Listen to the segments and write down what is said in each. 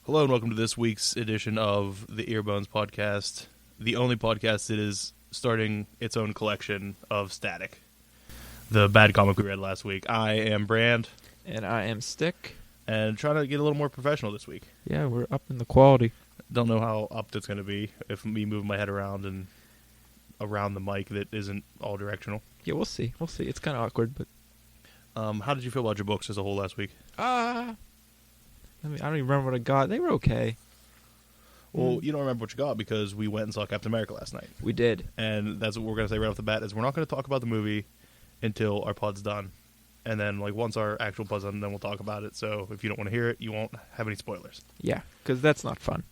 Hello and welcome to this week's edition of the Earbones podcast, the only podcast that is starting its own collection of Static, the bad comic we read last week. I am Brand. And I am Stick. And trying to get a little more professional this week. Yeah, we're up in the quality. Don't know how upped it's going to be if me moving my head around and around the mic that isn't all directional. Yeah, we'll see. It's kind of awkward, but... How did you feel about your books as a whole last week? I don't even remember what I got. They were okay. Well, you don't remember what you got because we went and saw Captain America last night. We did. And that's what we're going to say right off the bat is we're not going to talk about the movie until our pod's done. And then, once our actual pod's done, then we'll talk about it. So if you don't want to hear it, you won't have any spoilers. Yeah, because that's not fun.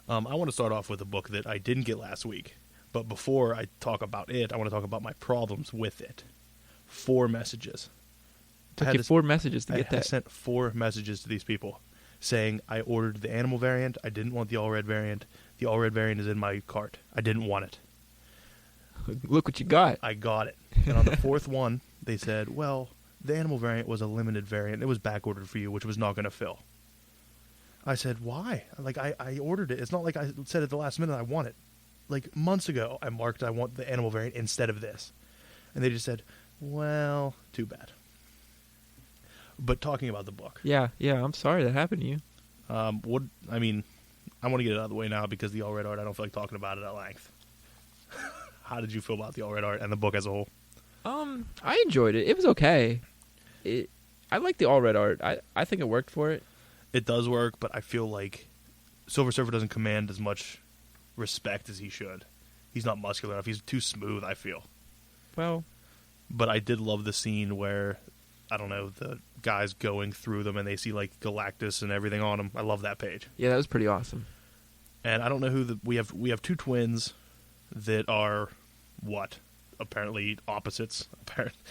I want to start off with a book that I didn't get last week. But before I talk about it, I want to talk about my problems with it. 4 messages. Took you 4 messages to get that. I sent 4 messages to these people saying I ordered the animal variant. I didn't want the all-red variant. The all-red variant is in my cart. I didn't want it. Look what you got. I got it. And on the 4th one, they said, well, the animal variant was a limited variant. It was back-ordered for you, which was not going to fill. I said, why? I ordered it. It's not like I said at the last minute I want it. Months ago, I marked I want the animal variant instead of this. And they just said, well, too bad. But talking about the book. Yeah, I'm sorry that happened to you. I want to get it out of the way now because the all-red art, I don't feel like talking about it at length. How did you feel about the all-red art and the book as a whole? I enjoyed it. It was okay. I like the all-red art. I think it worked for it. It does work, but I feel like Silver Surfer doesn't command as much respect as he should. He's not muscular enough. He's too smooth, I feel. Well. But I did love the scene where, I don't know, the guys going through them and they see Galactus and everything on them. I love that page. Yeah, that was pretty awesome. And I don't know who we have 2 twins that are what? Apparently opposites.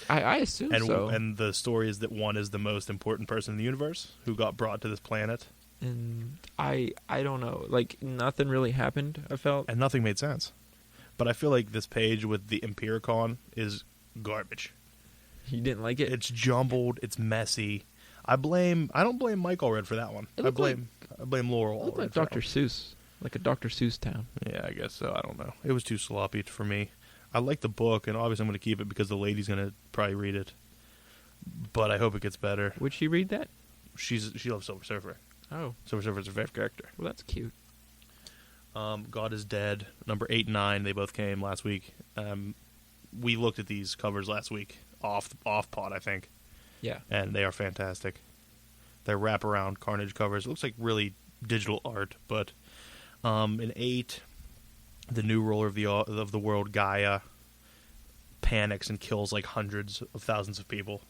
I assume so. And the story is that one is the most important person in the universe who got brought to this planet. And I don't know. Nothing really happened, I felt. And nothing made sense. But I feel like this page with the Empiricon is garbage. You didn't like it? It's jumbled. It's messy. I don't blame Mike Allred for that one. I blame Laurel Allred. It looked like Dr. Seuss. Like a Dr. Seuss town. Yeah, I guess so. I don't know. It was too sloppy for me. I like the book, and obviously I'm going to keep it because the lady's going to probably read it. But I hope it gets better. Would she read that? She loves Silver Surfer. Oh. Silver Surfer's her favorite character. Well, that's cute. God is Dead, number 8 and 9, they both came last week. We looked at these covers last week, off pod, I think. Yeah. And they are fantastic. They're wraparound Carnage covers. It looks like really digital art, but in 8, the new ruler of the world, Gaia, panics and kills hundreds of thousands of people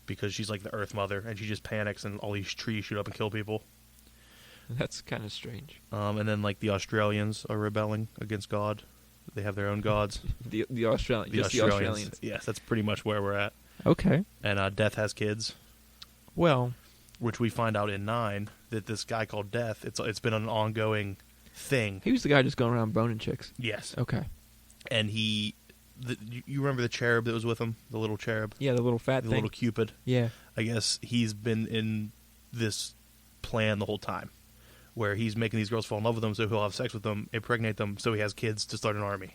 because she's the Earth Mother, and she just panics and all these trees shoot up and kill people. That's kind of strange. And then the Australians are rebelling against God. They have their own gods. The Australians. Yes, that's pretty much where we're at. Okay. And Death has kids. Well, which we find out in 9 that this guy called Death, it's been an ongoing thing. He was the guy just going around boning chicks. Yes. Okay. And you remember the cherub that was with him? The little cherub? Yeah, the little fat thing. The little Cupid? Yeah. I guess he's been in this plan the whole time, where he's making these girls fall in love with him so he'll have sex with them, impregnate them, so he has kids to start an army.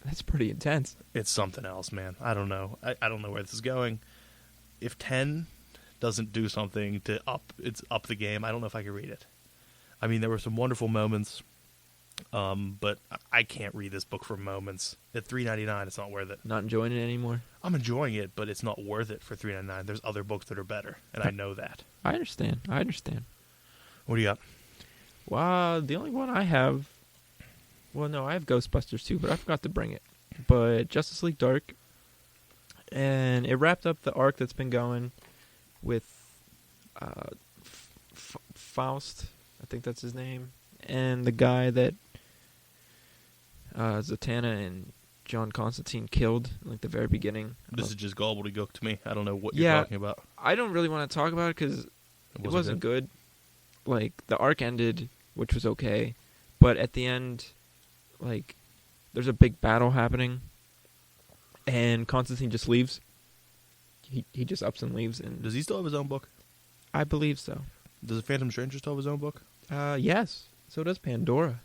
That's pretty intense. It's something else, man. I don't know. I don't know where this is going. If 10 doesn't do something to up the game, I don't know if I can read it. I mean, there were some wonderful moments, but I can't read this book for moments. At $3.99, it's not worth it. Not enjoying it anymore? I'm enjoying it, but it's not worth it for $3.99. There's other books that are better, and I know that. I understand. What do you got? Well, the only one I have... Well, no, I have Ghostbusters too, but I forgot to bring it. But Justice League Dark, and it wrapped up the arc that's been going with Faust, I think that's his name, and the guy that Zatanna and John Constantine killed in the very beginning. This is just gobbledygook to me. I don't know what you're talking about. I don't really want to talk about it because it wasn't good. The arc ended, which was okay, but at the end, there's a big battle happening, and Constantine just leaves. He just ups and leaves. And does he still have his own book? I believe so. Does Phantom Stranger still have his own book? Yes. So does Pandora.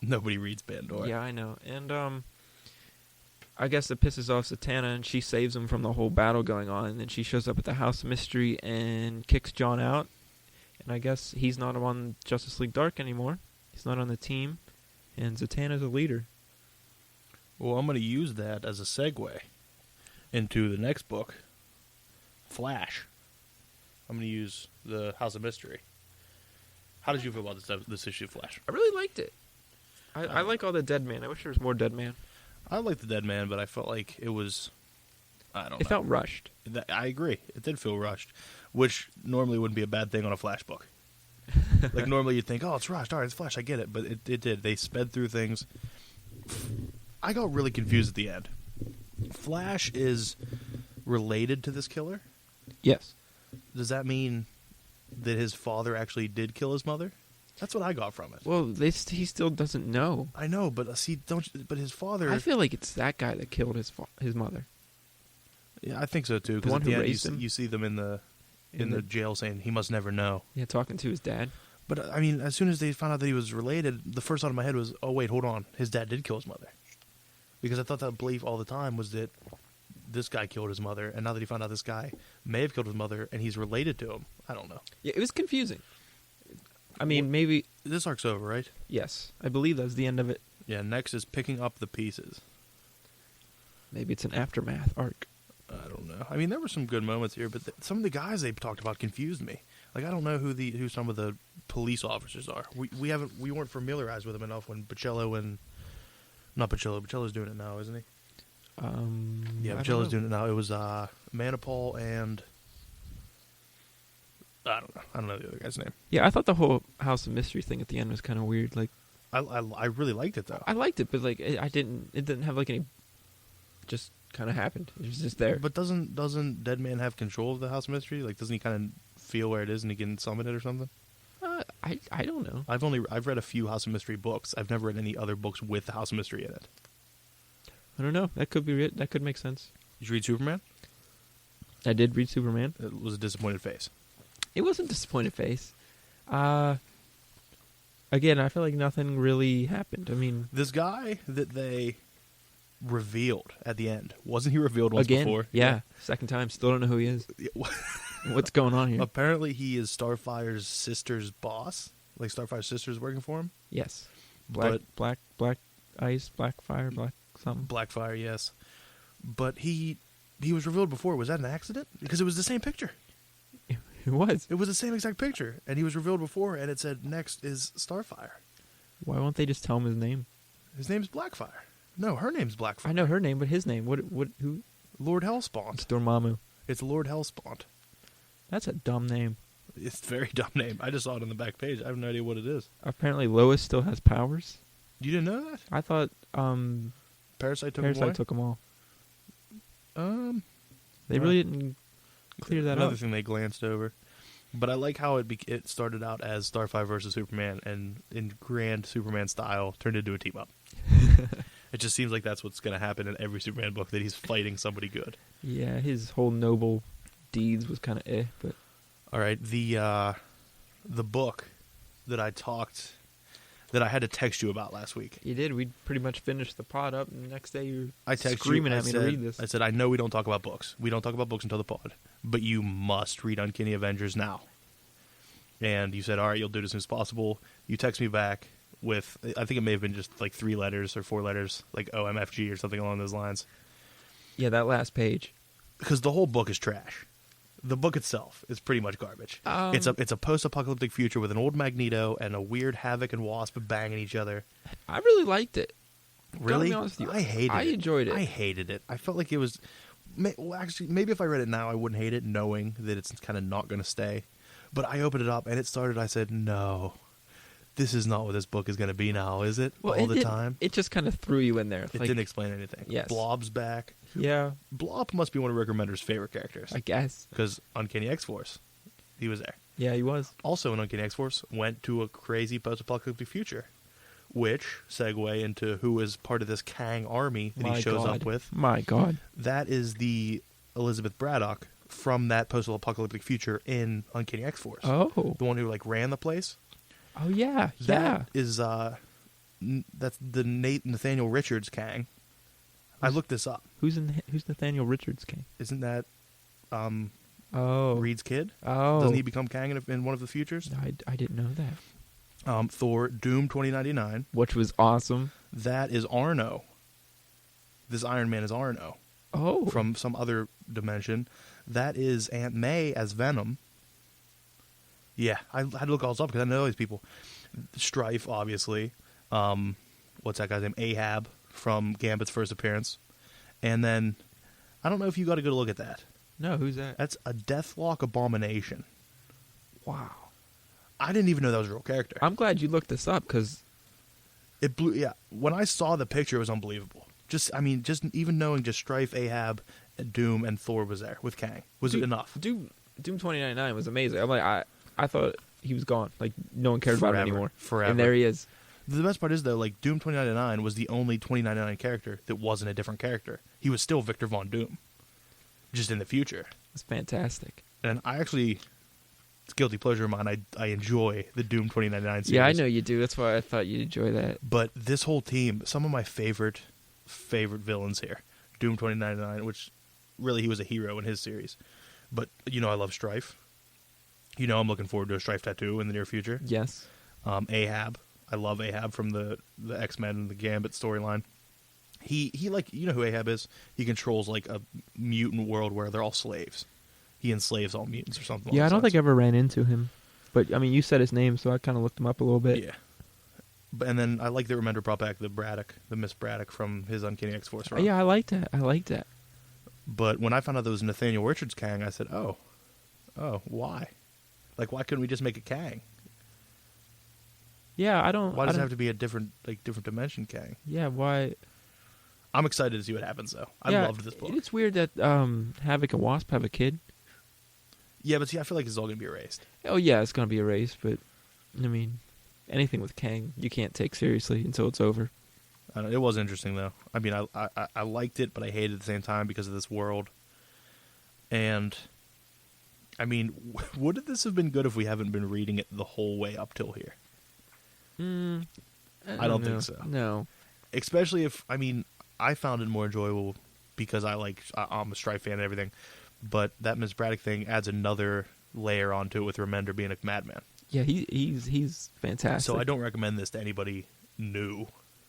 Nobody reads Pandora. Yeah, I know. And I guess it pisses off Zatanna, and she saves him from the whole battle going on. And then she shows up at the House of Mystery and kicks John out. And I guess he's not on Justice League Dark anymore. He's not on the team. And Zatanna's a leader. Well, I'm going to use that as a segue into the next book, Flash. I'm going to use the House of Mystery. How did you feel about this issue of Flash? I really liked it. I like all the Dead Man. I wish there was more Dead Man. I liked the Dead Man, but I felt like it was... I don't know. It felt rushed. I agree. It did feel rushed, which normally wouldn't be a bad thing on a Flash book. Like, normally you'd think, oh, it's rushed. All right, it's Flash. I get it. But it did. They sped through things. I got really confused at the end. Flash is related to this killer? Yes. Does that mean that his father actually did kill his mother? That's what I got from it. Well, he still doesn't know. I know, but but his father... I feel like it's that guy that killed his mother. Yeah, I think so too. The one who raised him? You see them in the jail saying he must never know. Yeah, talking to his dad. But I mean, as soon as they found out that he was related, the first thought in my head was, "Oh wait, hold on, his dad did kill his mother," because I thought that belief all the time was that this guy killed his mother, and now that he found out this guy may have killed his mother and he's related to him, I don't know. Yeah, it was confusing. I mean, maybe this arc's over, right? Yes, I believe that's the end of it. Yeah. Next is picking up the pieces. Maybe it's an aftermath arc. I don't know. I mean, there were some good moments here, but some of the guys they talked about confused me. Like, I don't know who some of the police officers are. We weren't familiarized with them enough when Bocello's doing it now, isn't he? Yeah, Bocello's doing it now. It was Manipul and I don't know the other guy's name. Yeah, I thought the whole House of Mystery thing at the end was kind of weird. Like, I really liked it though. I liked it, but like it didn't have like any. Just kind of happened. It was just there. But doesn't Dead Man have control of the House of Mystery? Like, doesn't he kind of feel where it is and he can summon it or something? I don't know. I've read a few House of Mystery books. I've never read any other books with the House of Mystery in it. I don't know. That could be it. That could make sense. Did you read Superman? I did read Superman. It was a disappointed face. It wasn't a disappointed face. Again, I feel like nothing really happened. I mean, this guy that they revealed at the end, wasn't he revealed once again, before? Yeah, second time. Still don't know who he is. What's going on here? Apparently, he is Starfire's sister's boss. Like, Starfire's sister's working for him. Yes. Black ice, black fire, black something. Blackfire, yes. But he was revealed before. Was that an accident? Because it was the same picture. It was. It was the same exact picture, and he was revealed before, and it said next is Starfire. Why won't they just tell him his name? His name's Blackfire. No, her name's Blackfire. I know her name, but his name. Who? Lord Hellspawn. It's Dormammu. It's Lord Hellspawn. That's a dumb name. It's a very dumb name. I just saw it on the back page. I have no idea what it is. Apparently, Lois still has powers. You didn't know that? I thought Parasite took them all. They well, really didn't clear that up. Another thing they glanced over. But I like how it started out as Starfire versus Superman, and in grand Superman style, turned into a team-up. It just seems like that's what's going to happen in every Superman book, that he's fighting somebody good. Yeah, his whole noble deeds was kind of but... All right, the book that I had to text you about last week. You did. We pretty much finished the pod up, and the next day you're screaming at me to read this. I said, I know we don't talk about books. We don't talk about books until the pod, but you must read Uncanny Avengers now. And you said, all right, you'll do it as soon as possible. You text me back with, I think it may have been just like 3 letters or 4 letters, like OMFG or something along those lines. Yeah, that last page. Because the whole book is trash. The book itself is pretty much garbage. It's a post-apocalyptic future with an old Magneto and a weird Havoc and Wasp banging each other. I really liked it. Really? Gotta be honest with you. I hated it. I enjoyed it. I hated it. I felt like it was... Well, actually, maybe if I read it now, I wouldn't hate it, knowing that it's kind of not going to stay. But I opened it up, and it started, I said, no, this is not what this book is going to be now, is it? Well, all the time? It just kind of threw you in there. It didn't explain anything. Yes. Blob's back. Yeah. Blob must be one of Rick Remender's favorite characters. I guess. Because Uncanny X-Force, he was there. Yeah, he was. Also in Uncanny X-Force, went to a crazy post-apocalyptic future, which segue into who is part of this Kang army that he shows up with. My God. That is the Elizabeth Braddock from that post-apocalyptic future in Uncanny X-Force. Oh. The one who like ran the place. Oh yeah. That is that's the Nathaniel Richards Kang. I looked this up. Who's Nathaniel Richards Kang? Isn't that Oh. Reed's kid? Oh. Doesn't he become Kang in one of the futures? I didn't know that. Thor Doom 2099, which was awesome. That is Arno. This Iron Man is Arno. Oh. From some other dimension. That is Aunt May as Venom. Yeah, I had to look all this up because I know these people. Strife, obviously. What's that guy's name? Ahab from Gambit's first appearance. And then, I don't know if you got a good look at that. No, who's that? That's a Deathlock Abomination. Wow. I didn't even know that was a real character. I'm glad you looked this up because it blew. Yeah, when I saw the picture, it was unbelievable. Just even knowing just Strife, Ahab, Doom, and Thor was there with Kang was enough. Doom 2099 was amazing. I'm like, I thought he was gone. Like no one cared about him anymore. Forever. And there he is. The best part is though, like Doom 2099 was the only 2099 character that wasn't a different character. He was still Victor Von Doom, just in the future. It's fantastic. And I actually, it's guilty pleasure of mine. I enjoy the Doom 2099 series. Yeah, I know you do. That's why I thought you'd enjoy that. But this whole team, some of my favorite villains here. Doom 2099, which really he was a hero in his series. But, I love Strife. I'm looking forward to a Strife tattoo in the near future. Yes. Ahab. I love Ahab from the X-Men and the Gambit storyline. He who Ahab is? He controls like a mutant world where they're all slaves. He enslaves all mutants or something. Yeah, I don't think I ever ran into him. But, I mean, you said his name, so I kind of looked him up a little bit. Yeah. And then I like that Remender brought back the Miss Braddock from his Uncanny X-Force run. Yeah, I liked that. But when I found out there was Nathaniel Richards Kang, I said, oh, why? Like, why couldn't we just make a Kang? Yeah, Why does it have to be a different dimension Kang? Yeah, why? I'm excited to see what happens, though. I loved this book. It's weird that Havoc and Wasp have a kid. Yeah, but see, I feel like it's all going to be erased. Oh, yeah, it's going to be erased, but, I mean, anything with Kang you can't take seriously until it's over. I don't know, it was interesting, though. I mean, I liked it, but I hated it at the same time because of this world. And, I mean, wouldn't this have been good if we haven't been reading it the whole way up till here? I don't think so. No. Especially if, I found it more enjoyable because I'm a Strife fan and everything, but that Miss Braddock thing adds another layer onto it with Remender being a madman. Yeah, he's fantastic. So I don't recommend this to anybody new.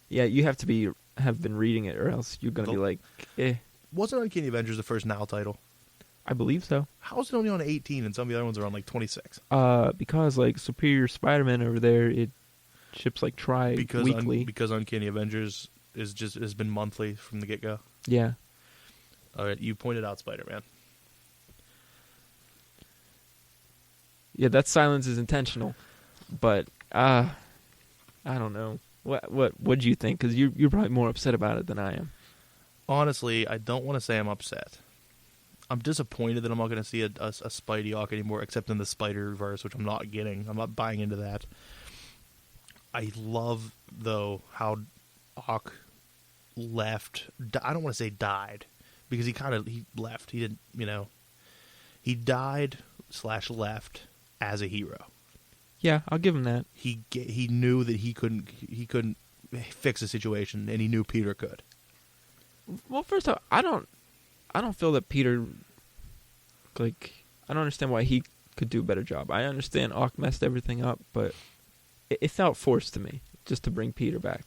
Yeah, you have to have been reading it or else you're going to be like, eh. Wasn't Uncanny Avengers the first NOW title? I believe so. How is it only on 18 and some of the other ones are on like 26? Because like Superior Spider-Man over there, it ships like weekly. Because Uncanny Avengers has been monthly from the get-go. Yeah. All right, you pointed out Spider-Man. Yeah, that silence is intentional, but I don't know. What do you think? Because you're probably more upset about it than I am. Honestly, I don't want to say I'm upset. I'm disappointed that I'm not going to see a Spidey Ock anymore, except in the Spiderverse, which I'm not getting. I'm not buying into that. I love, though, how Ock left. I don't want to say died, because he left. He didn't, he died / left as a hero. Yeah, I'll give him that. He knew that he couldn't fix a situation, and he knew Peter could. Well, first off, I don't feel that Peter, like, I don't understand why he could do a better job. I understand Ock messed everything up, but it felt forced to me just to bring Peter back,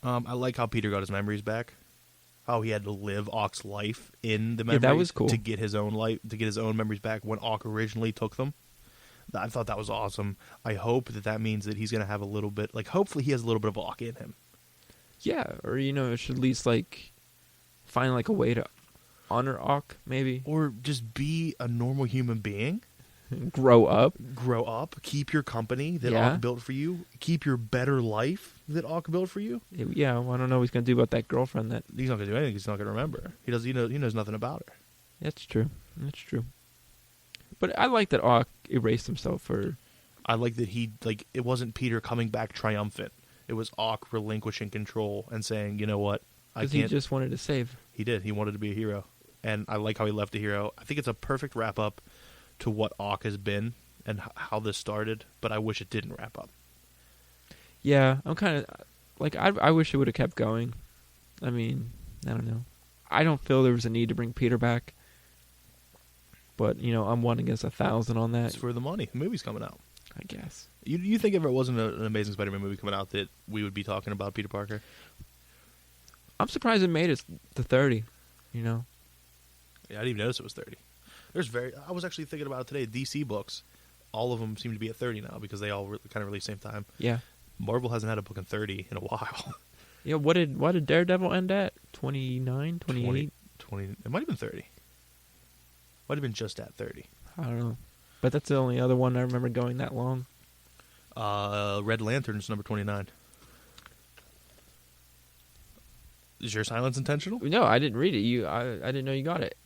I like how Peter got his memories back. How he had to live Ock's life in the memories. Yeah, that was cool. To get his own memories back when Ock originally took them. I thought that was awesome. I hope that means that he's going to have a little bit, hopefully he has a little bit of Ock in him. Yeah, or, it should at least, find, a way to honor Ock, maybe. Or just be a normal human being. Grow up. Keep your company that Ock built for you. Keep your better life that Ock built for you. Yeah, well, I don't know what he's going to do about that girlfriend that... He's not going to do anything. He's not going to remember. He knows nothing about her. That's true. But I like that Ock erased himself for... I like that it wasn't Peter coming back triumphant. It was Ock relinquishing control and saying, you know what, I can't... Because he just wanted to save. He did. He wanted to be a hero. and I like how he left the hero. I think it's a perfect wrap up to what Ock has been and how this started, but I wish it didn't wrap up. Yeah, I'm kind of like I wish it would have kept going. I mean, I don't know. I don't feel there was a need to bring Peter back, but I'm 1 against 1,000 on that. It's for the money. The movie's coming out. I guess. You think if it wasn't an Amazing Spider-Man movie coming out that we would be talking about Peter Parker? I'm surprised it made it to 30. Yeah, I didn't even notice it was 30. I was actually thinking about it today. DC books, all of them seem to be at 30 now because they all kind of release same time. Yeah. Marvel hasn't had a book in 30 in a while. Yeah, what did Daredevil end at? 29, 28? 20. It might have been 30. Might have been just at 30. I don't know. But that's the only other one I remember going that long. Red Lantern's number 29. Is your silence intentional? No, I didn't read it. I didn't know you got it.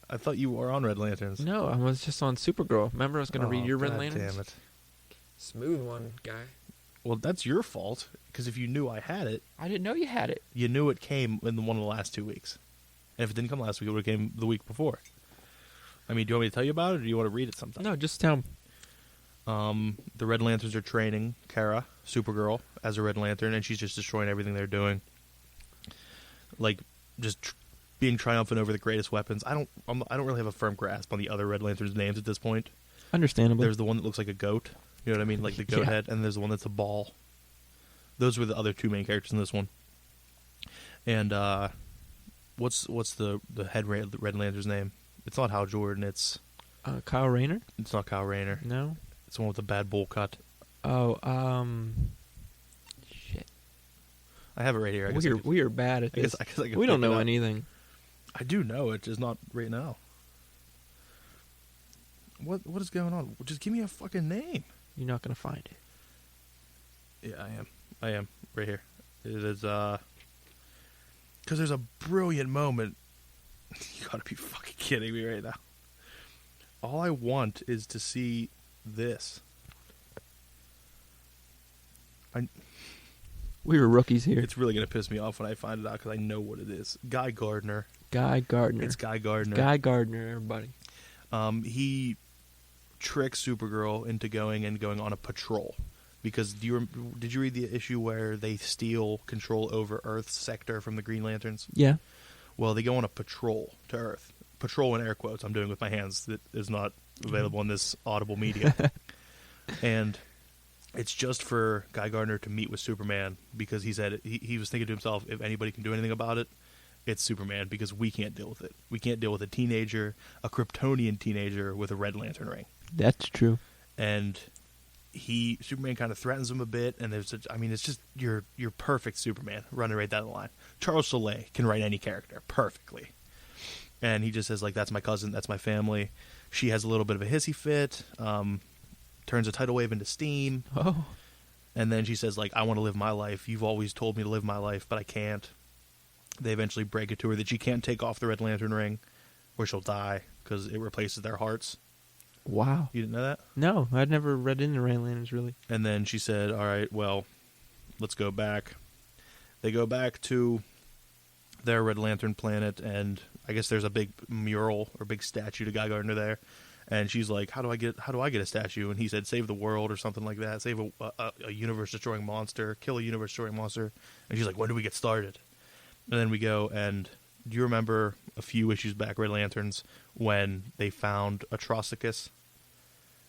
I thought you were on Red Lanterns. No, I was just on Supergirl. Remember I was going to read your Red Lanterns? Damn it. Smooth one, guy. Well, that's your fault, because if you knew I had it... I didn't know you had it. You knew it came in one of the last 2 weeks. And if it didn't come last week, it would have came the week before. I mean, do you want me to tell you about it, or do you want to read it sometime? No, just tell me. The Red Lanterns are training Kara, Supergirl, as a Red Lantern, and she's just destroying everything they're doing. Like, just being triumphant over the greatest weapons. I don't really have a firm grasp on the other Red Lanterns' names at this point. Understandably. There's the one that looks like a goat. You know what I mean? Like the goat head. And there's the one that's a ball. Those were the other 2 main characters in this one. And what's the head Red Lantern's name? It's not Hal Jordan. It's Kyle Rayner? It's not Kyle Rayner. No. It's the one with the bad bowl cut. Oh, shit. I have it right here. We are bad at this. I guess I we don't know anything. I do know it, just not right now. What is going on? Just give me a fucking name. You're not going to find it. Yeah, I am. Right here. It is, because there's a brilliant moment. You gotta be fucking kidding me right now. All I want is to see this. We were rookies here. It's really gonna piss me off when I find it out because I know what it is. Guy Gardner. It's Guy Gardner. Guy Gardner, everybody. He tricks Supergirl into going on a patrol. Because did you read the issue where they steal control over Earth's sector from the Green Lanterns? Yeah. Well, they go on a patrol to Earth. Patrol in air quotes I'm doing with my hands that is not available in this audible media. And it's just for Guy Gardner to meet with Superman because he said he was thinking to himself, if anybody can do anything about it, it's Superman because we can't deal with it. We can't deal with a teenager, a Kryptonian teenager with a Red Lantern ring. That's true. And Superman kind of threatens him a bit, and it's just your perfect Superman running right down the line. Charles Soule can write any character perfectly, and he just says like, "That's my cousin, that's my family." She has a little bit of a hissy fit, turns a tidal wave into steam, and then she says like, "I want to live my life. You've always told me to live my life, but I can't." They eventually break it to her that she can't take off the Red Lantern ring, or she'll die because it replaces their hearts. Wow. You didn't know that? No, I'd never read into Red Lanterns, really. And then she said, all right, well, let's go back. They go back to their Red Lantern planet, and I guess there's a big mural or big statue to Guy Gardner there. And she's like, how do I get a statue? And he said, save the world or something like that. Save a universe-destroying monster. Kill a universe-destroying monster. And she's like, when do we get started? And then we go, and do you remember a few issues back, Red Lanterns, when they found Atrocicus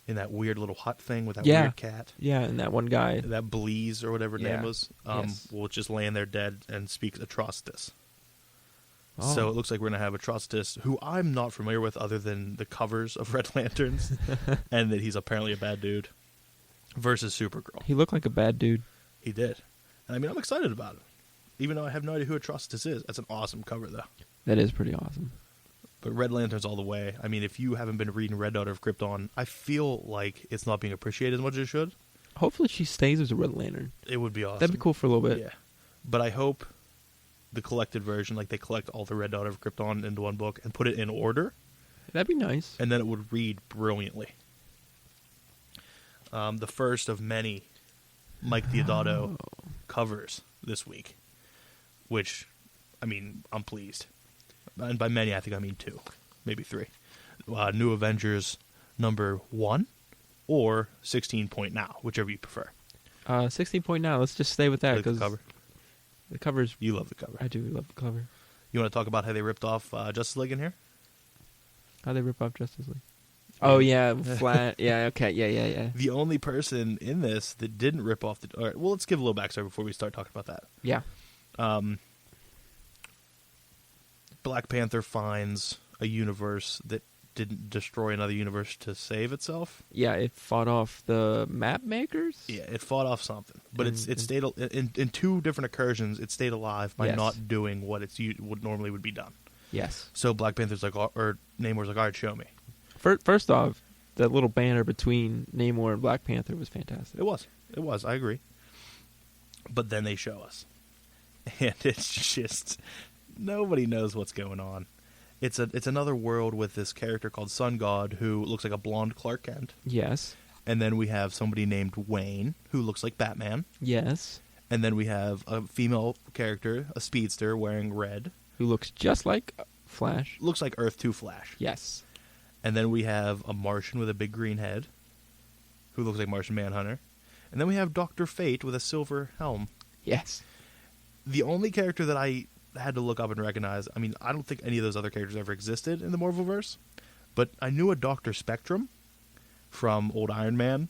in that weird little hut thing with that weird cat? Yeah, and that one guy. That Bleeze or whatever his name was. Yes. Well, just laying there dead and speaks Atrocitus. Oh. So it looks like we're going to have Atrocitus, who I'm not familiar with other than the covers of Red Lanterns, and that he's apparently a bad dude, versus Supergirl. He looked like a bad dude. He did. And I mean, I'm excited about it. Even though I have no idea who Atrocitus is. That's an awesome cover, though. That is pretty awesome. But Red Lanterns all the way. I mean, if you haven't been reading Red Daughter of Krypton, I feel like it's not being appreciated as much as it should. Hopefully she stays as a Red Lantern. It would be awesome. That'd be cool for a little bit. Yeah. But I hope the collected version, like they collect all the Red Daughter of Krypton into one book and put it in order. That'd be nice. And then it would read brilliantly. The first of many Mike Deodato covers this week. Which, I mean, I'm pleased. and by many I think I mean 2, maybe 3. New Avengers number 1 or 16 Point Now, whichever you prefer. 16 Point Now. Let's just stay with that because the cover's. You love the cover. I do love the cover. You want to talk about how they ripped off Justice League in here? How they rip off Justice League? Oh yeah, flat. Yeah, okay, yeah. The only person in this that didn't rip off the. All right, well, let's give a little backstory before we start talking about that. Yeah. Black Panther finds a universe that didn't destroy another universe to save itself. Yeah, it fought off the map makers. Yeah, it fought off something, but it stayed in 2 different incursions. It stayed alive by not doing what what normally would be done. Yes. So Black Panther's like, or Namor's like, all right, show me. First off, that little banner between Namor and Black Panther was fantastic. It was. I agree. But then they show us, and it's just nobody knows what's going on. It's another world with this character called Sun God who looks like a blonde Clark Kent. Yes. And then we have somebody named Wayne who looks like Batman. Yes. And then we have a female character, a speedster wearing red, who looks just like Flash. Looks like Earth 2 Flash. Yes. And then we have a Martian with a big green head who looks like Martian Manhunter. And then we have Dr. Fate with a silver helm. Yes. The only character that I had to look up and recognize, I mean, I don't think any of those other characters ever existed in the Marvelverse, but I knew a Dr. Spectrum from old Iron Man,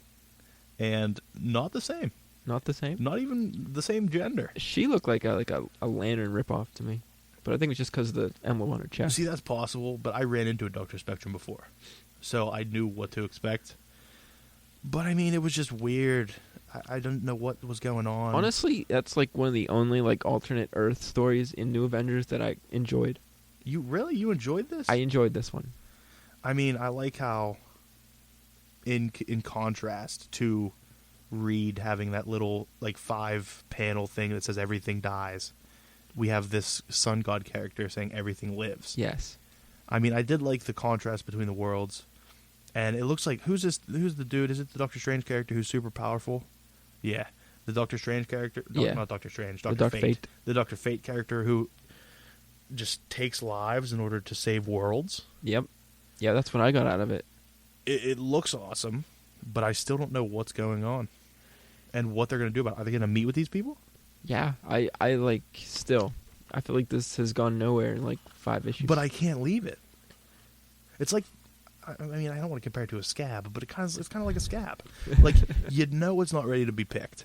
and not the same. Not the same? Not even the same gender. She looked like a Lantern ripoff to me, but I think it was just because of the emblem on her chest. See, that's possible, but I ran into a Dr. Spectrum before, so I knew what to expect. But, I mean, it was just weird. I didn't know what was going on. Honestly, that's like one of the only like alternate Earth stories in New Avengers that I enjoyed. You enjoyed this? I enjoyed this one. I mean, I like how, in contrast to Reed having that little like 5-panel thing that says everything dies, we have this Sun God character saying everything lives. Yes. I mean, I did like the contrast between the worlds, and it looks like who's the dude? Is it the Doctor Strange character who's super powerful? Yeah, the Doctor Strange character. Yeah. Not Doctor Strange. Dr. Fate. The Dr. Fate character who just takes lives in order to save worlds. Yep. Yeah, that's what I got out of it. It looks awesome, but I still don't know what's going on and what they're going to do about it. Are they going to meet with these people? Yeah, I like still. I feel like this has gone nowhere in like 5 issues. But I can't leave it. It's like, I mean, I don't want to compare it to a scab, but it's kind of like a scab. Like, you know it's not ready to be picked.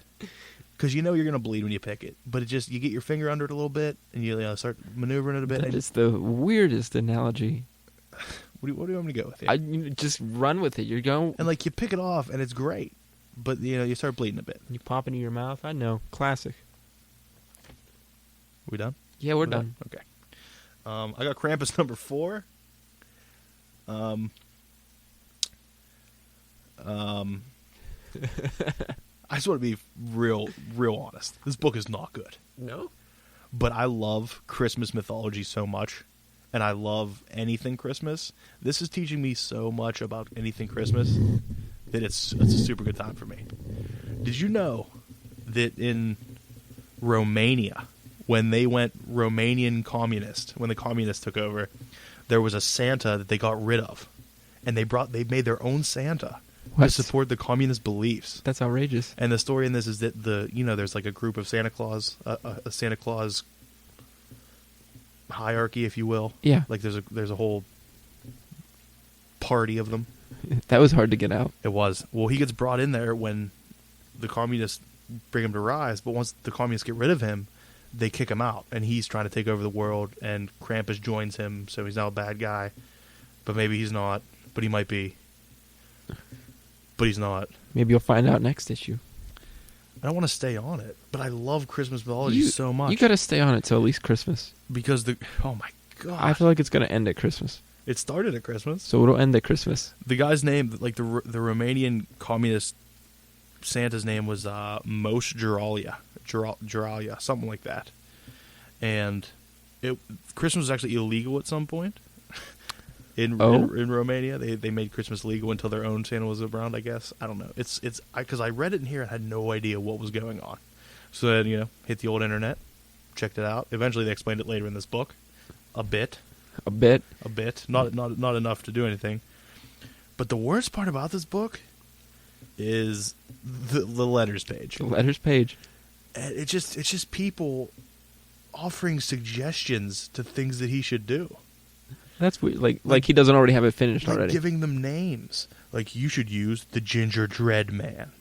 Because you know you're going to bleed when you pick it. But you get your finger under it a little bit, and you start maneuvering it a bit. That is the weirdest analogy. What do you want me to go with here? I just run with it. You're going... And, like, you pick it off, and it's great. But, you start bleeding a bit. You pop into your mouth? I know. Classic. We done? Yeah, we're done. Okay. I got Krampus number 4. I just want to be real honest. This book is not good. No? But I love Christmas mythology so much, and I love anything Christmas. This is teaching me so much about anything Christmas that it's a super good time for me. Did you know that in Romania, when they went Romanian communist, when the communists took over, there was a Santa that they got rid of, and they made their own Santa. What? To support the communist beliefs. That's outrageous. And the story in this is that there's like a group of Santa Claus, a Santa Claus hierarchy, if you will. Yeah. Like there's a whole party of them. That was hard to get out. It was. Well, he gets brought in there when the communists bring him to rise, but once the communists get rid of him, they kick him out, and he's trying to take over the world, and Krampus joins him, so he's now a bad guy. But maybe he's not, but he might be. But he's not. Maybe you'll find out next issue. I don't want to stay on it, but I love Christmas mythology so much. You got to stay on it till at least Christmas. Because oh my god, I feel like it's going to end at Christmas. It started at Christmas, so it'll end at Christmas. The guy's name, like the Romanian communist Santa's name was Mos Juralia, something like that. And Christmas was actually illegal at some point. In Romania, they made Christmas legal until their own Santa was around. I guess I don't know. It's because I read it in here and had no idea what was going on. So then hit the old internet, checked it out. Eventually, they explained it later in this book, a bit. A bit. Not enough to do anything. But the worst part about this book is the letters page. The letters page. And it's just people offering suggestions to things that he should do. That's weird. Like he doesn't already have it finished like already. Giving them names. Like, you should use the Ginger Dread Man,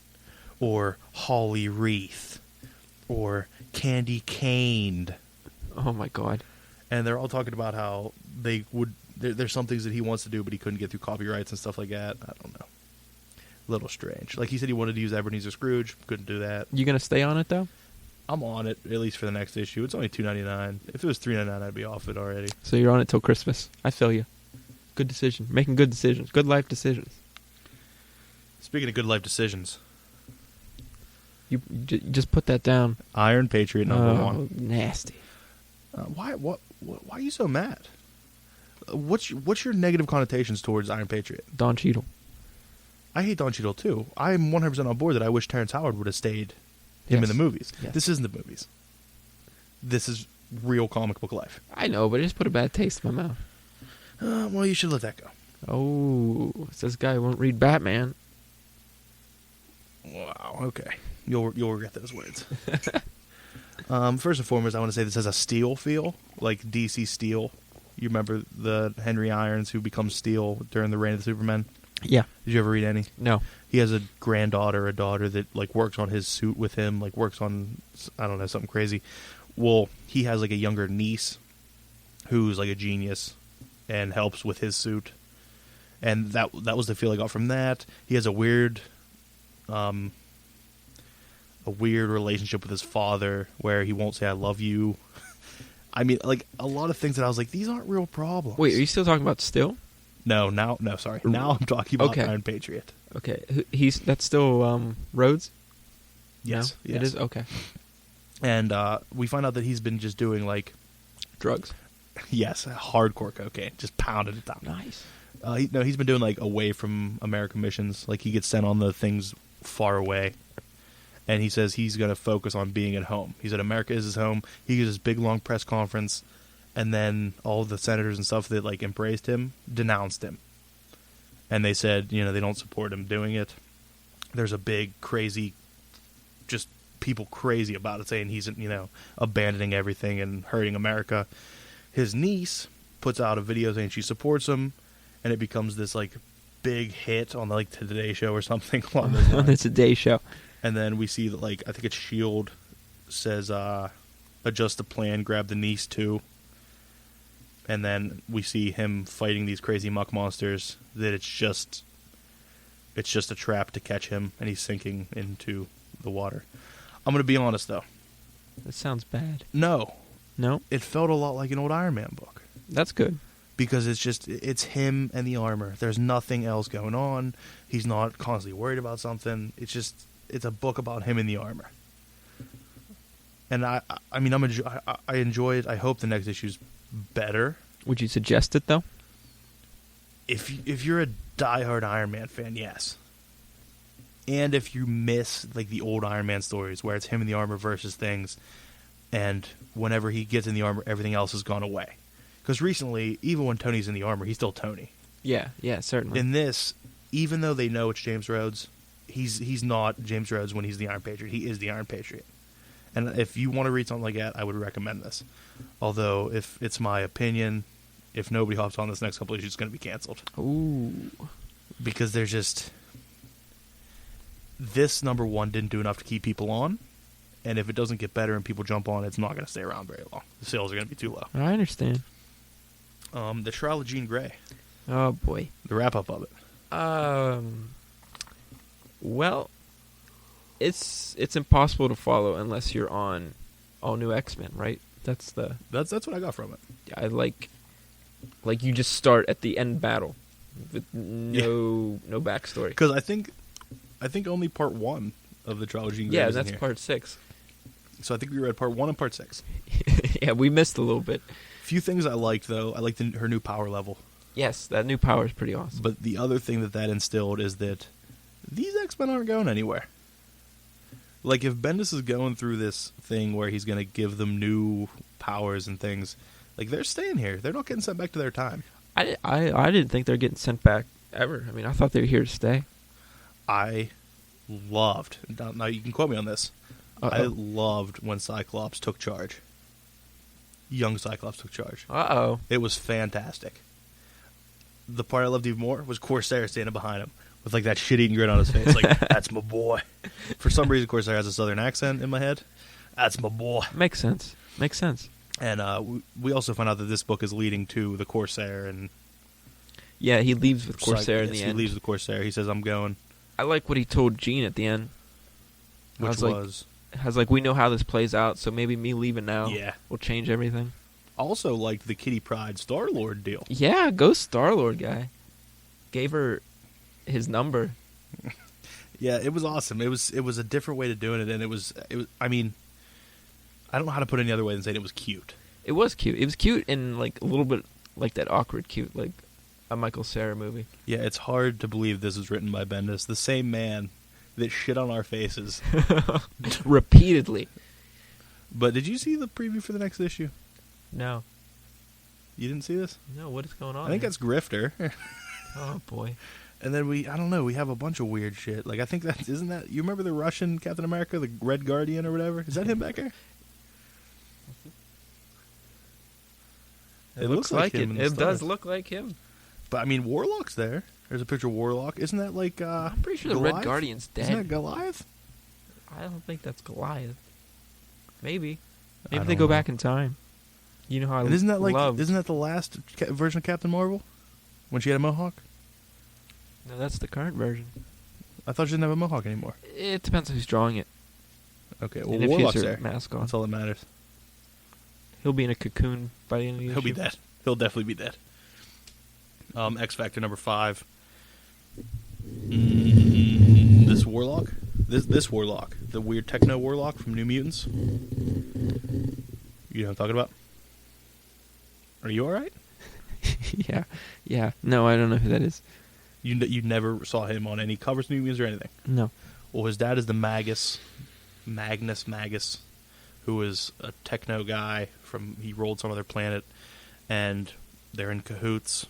or Holly Wreath, or Candy Caned. Oh my god. And they're all talking about how there's some things that he wants to do, but he couldn't get through copyrights and stuff like that. I don't know. A little strange. Like, he said he wanted to use Ebenezer Scrooge. Couldn't do that. You gonna stay on it, though? I'm on it, at least for the next issue. It's only $2.99. If it was $3.99, I'd be off it already. So you're on it till Christmas. I feel you. Good decision. Making good decisions. Good life decisions. Speaking of good life decisions. You just put that down. Iron Patriot #1. Nasty. Why are you so mad? What's your negative connotations towards Iron Patriot? Don Cheadle. I hate Don Cheadle too. I'm 100% on board that I wish Terrence Howard would have stayed him in the movies. Yes. This isn't the movies. This is real comic book life. I know, but it just put a bad taste in my mouth. Well, you should let that go. Oh, it's this guy who won't read Batman. Wow. Okay, you'll regret those words. First and foremost, I want to say this has a Steel feel, like DC Steel. You remember the Henry Irons who becomes Steel during the reign of the Supermen? Yeah. Did you ever read any? No. He has a granddaughter, a daughter that like works on his suit with him, like works on, I don't know, something crazy. Well, he has like a younger niece who's like a genius and helps with his suit. And that was the feel I got from that. He has a weird relationship with his father where he won't say I love you. I mean, like, a lot of things that I was like, these aren't real problems. Wait, are you still talking about Still? No, sorry. Now I'm talking about Iron Patriot. Okay, that's still Rhodes? Yes, no? Yes. It is? Okay. And we find out that he's been just doing, like... drugs? Yes, hardcore cocaine. Just pounded it down. Nice. He's been doing, like, away from American missions. Like, he gets sent on the things far away. And he says he's going to focus on being at home. He said America is his home. He gives this big, long press conference. And then all the senators and stuff that, like, embraced him denounced him. And they said, they don't support him doing it. There's a big, crazy, just people crazy about it, saying he's, abandoning everything and hurting America. His niece puts out a video saying she supports him, and it becomes this, like, big hit on, like, the Today Show or something. On the Today Show. I And then we see that, like, I think it's S.H.I.E.L.D. says, adjust the plan, grab the niece, too. And then we see him fighting these crazy muck monsters, that it's just a trap to catch him, and he's sinking into the water. I'm going to be honest, though. That sounds bad. No. No? It felt a lot like an old Iron Man book. That's good. Because it's him and the armor. There's nothing else going on. He's not constantly worried about something. It's a book about him and the armor. And I enjoy it. I hope the next issue's better. Would you suggest it, though? If you're a diehard Iron Man fan, yes. And if you miss, like, the old Iron Man stories where it's him in the armor versus things, and whenever he gets in the armor, everything else has gone away. Because recently, even when Tony's in the armor, he's still Tony. Yeah, certainly. In this, even though they know it's James Rhodes, he's not James Rhodes when he's the Iron Patriot. He is the Iron Patriot. And if you want to read something like that, I would recommend this. Although, if it's my opinion, if nobody hops on this next couple issues, it's going to be canceled. Ooh. Because there's just... This #1 didn't do enough to keep people on. And if it doesn't get better and people jump on, it's not going to stay around very long. The sales are going to be too low. I understand. The Trial of Jean Grey. Oh, boy. The wrap-up of it. Well... It's impossible to follow unless you're on all new X-Men, right? That's what I got from it. I like you just start at the end battle with no backstory. Because I think only part 1 of the Trial of Jean Grey. Yeah, that's part 6. So I think we read part 1 and part 6. Yeah, we missed a little bit. Few things I liked, though. I liked her new power level. Yes, that new power is pretty awesome. But the other thing that instilled is that these X-Men aren't going anywhere. Like, if Bendis is going through this thing where he's going to give them new powers and things, Like, they're staying here. They're not getting sent back to their time. I didn't think they're getting sent back ever. I mean, I thought they were here to stay. I loved, now you can quote me on this, I loved when Cyclops took charge. Young Cyclops took charge. Uh-oh. It was fantastic. The part I loved even more was Corsair standing behind him with like that shit-eating grin on his face. Like, that's my boy. For some reason, Corsair has a southern accent in my head. That's my boy. Makes sense. And we also find out that this book is leading to the Corsair. And yeah, he leaves with Corsair in the end. He leaves with Corsair. He says, I'm going. I like what he told Jean at the end. Which was? We know how this plays out, so maybe me leaving now will change everything. Also liked the Kitty Pryde Star-Lord deal. Yeah, go Star-Lord guy. Gave her his number. Yeah, it was awesome. It was a different way to doing it, and it was. I mean, I don't know how to put it any other way than saying it was cute. It was cute. It was cute and like a little bit like that awkward cute, like a Michael Cera movie. Yeah, it's hard to believe this was written by Bendis, the same man that shit on our faces repeatedly. But did you see the preview for the next issue? No. You didn't see this? No, what is going on? I think that's Grifter. Oh boy. And then I don't know, we have a bunch of weird shit. Like, I think isn't that, you remember the Russian Captain America, the Red Guardian or whatever? Is that him back there? It looks like him. It does look like him. But I mean, Warlock's there. There's a picture of Warlock. Isn't that like I'm pretty sure Goliath? The Red Guardian's dead. Isn't that Goliath? I don't think that's Goliath. Maybe they go back in time. You know how I isn't that the last version of Captain Marvel when she had a mohawk? No, that's the current version. I thought she didn't have a mohawk anymore. It depends on who's drawing it. Okay, well, and Warlock's if there. Mask on. That's all that matters. He'll be in a cocoon by the end of the issue. He'll be dead. He'll definitely be dead. X Factor number 5. This Warlock, this Warlock, the weird techno Warlock from New Mutants. You know what I'm talking about? Are you all right? Yeah. No, I don't know who that is. You never saw him on any covers of New Mutants or anything? No. Well, his dad is the Magnus, who is a techno guy he rolled some other planet, and they're in cahoots.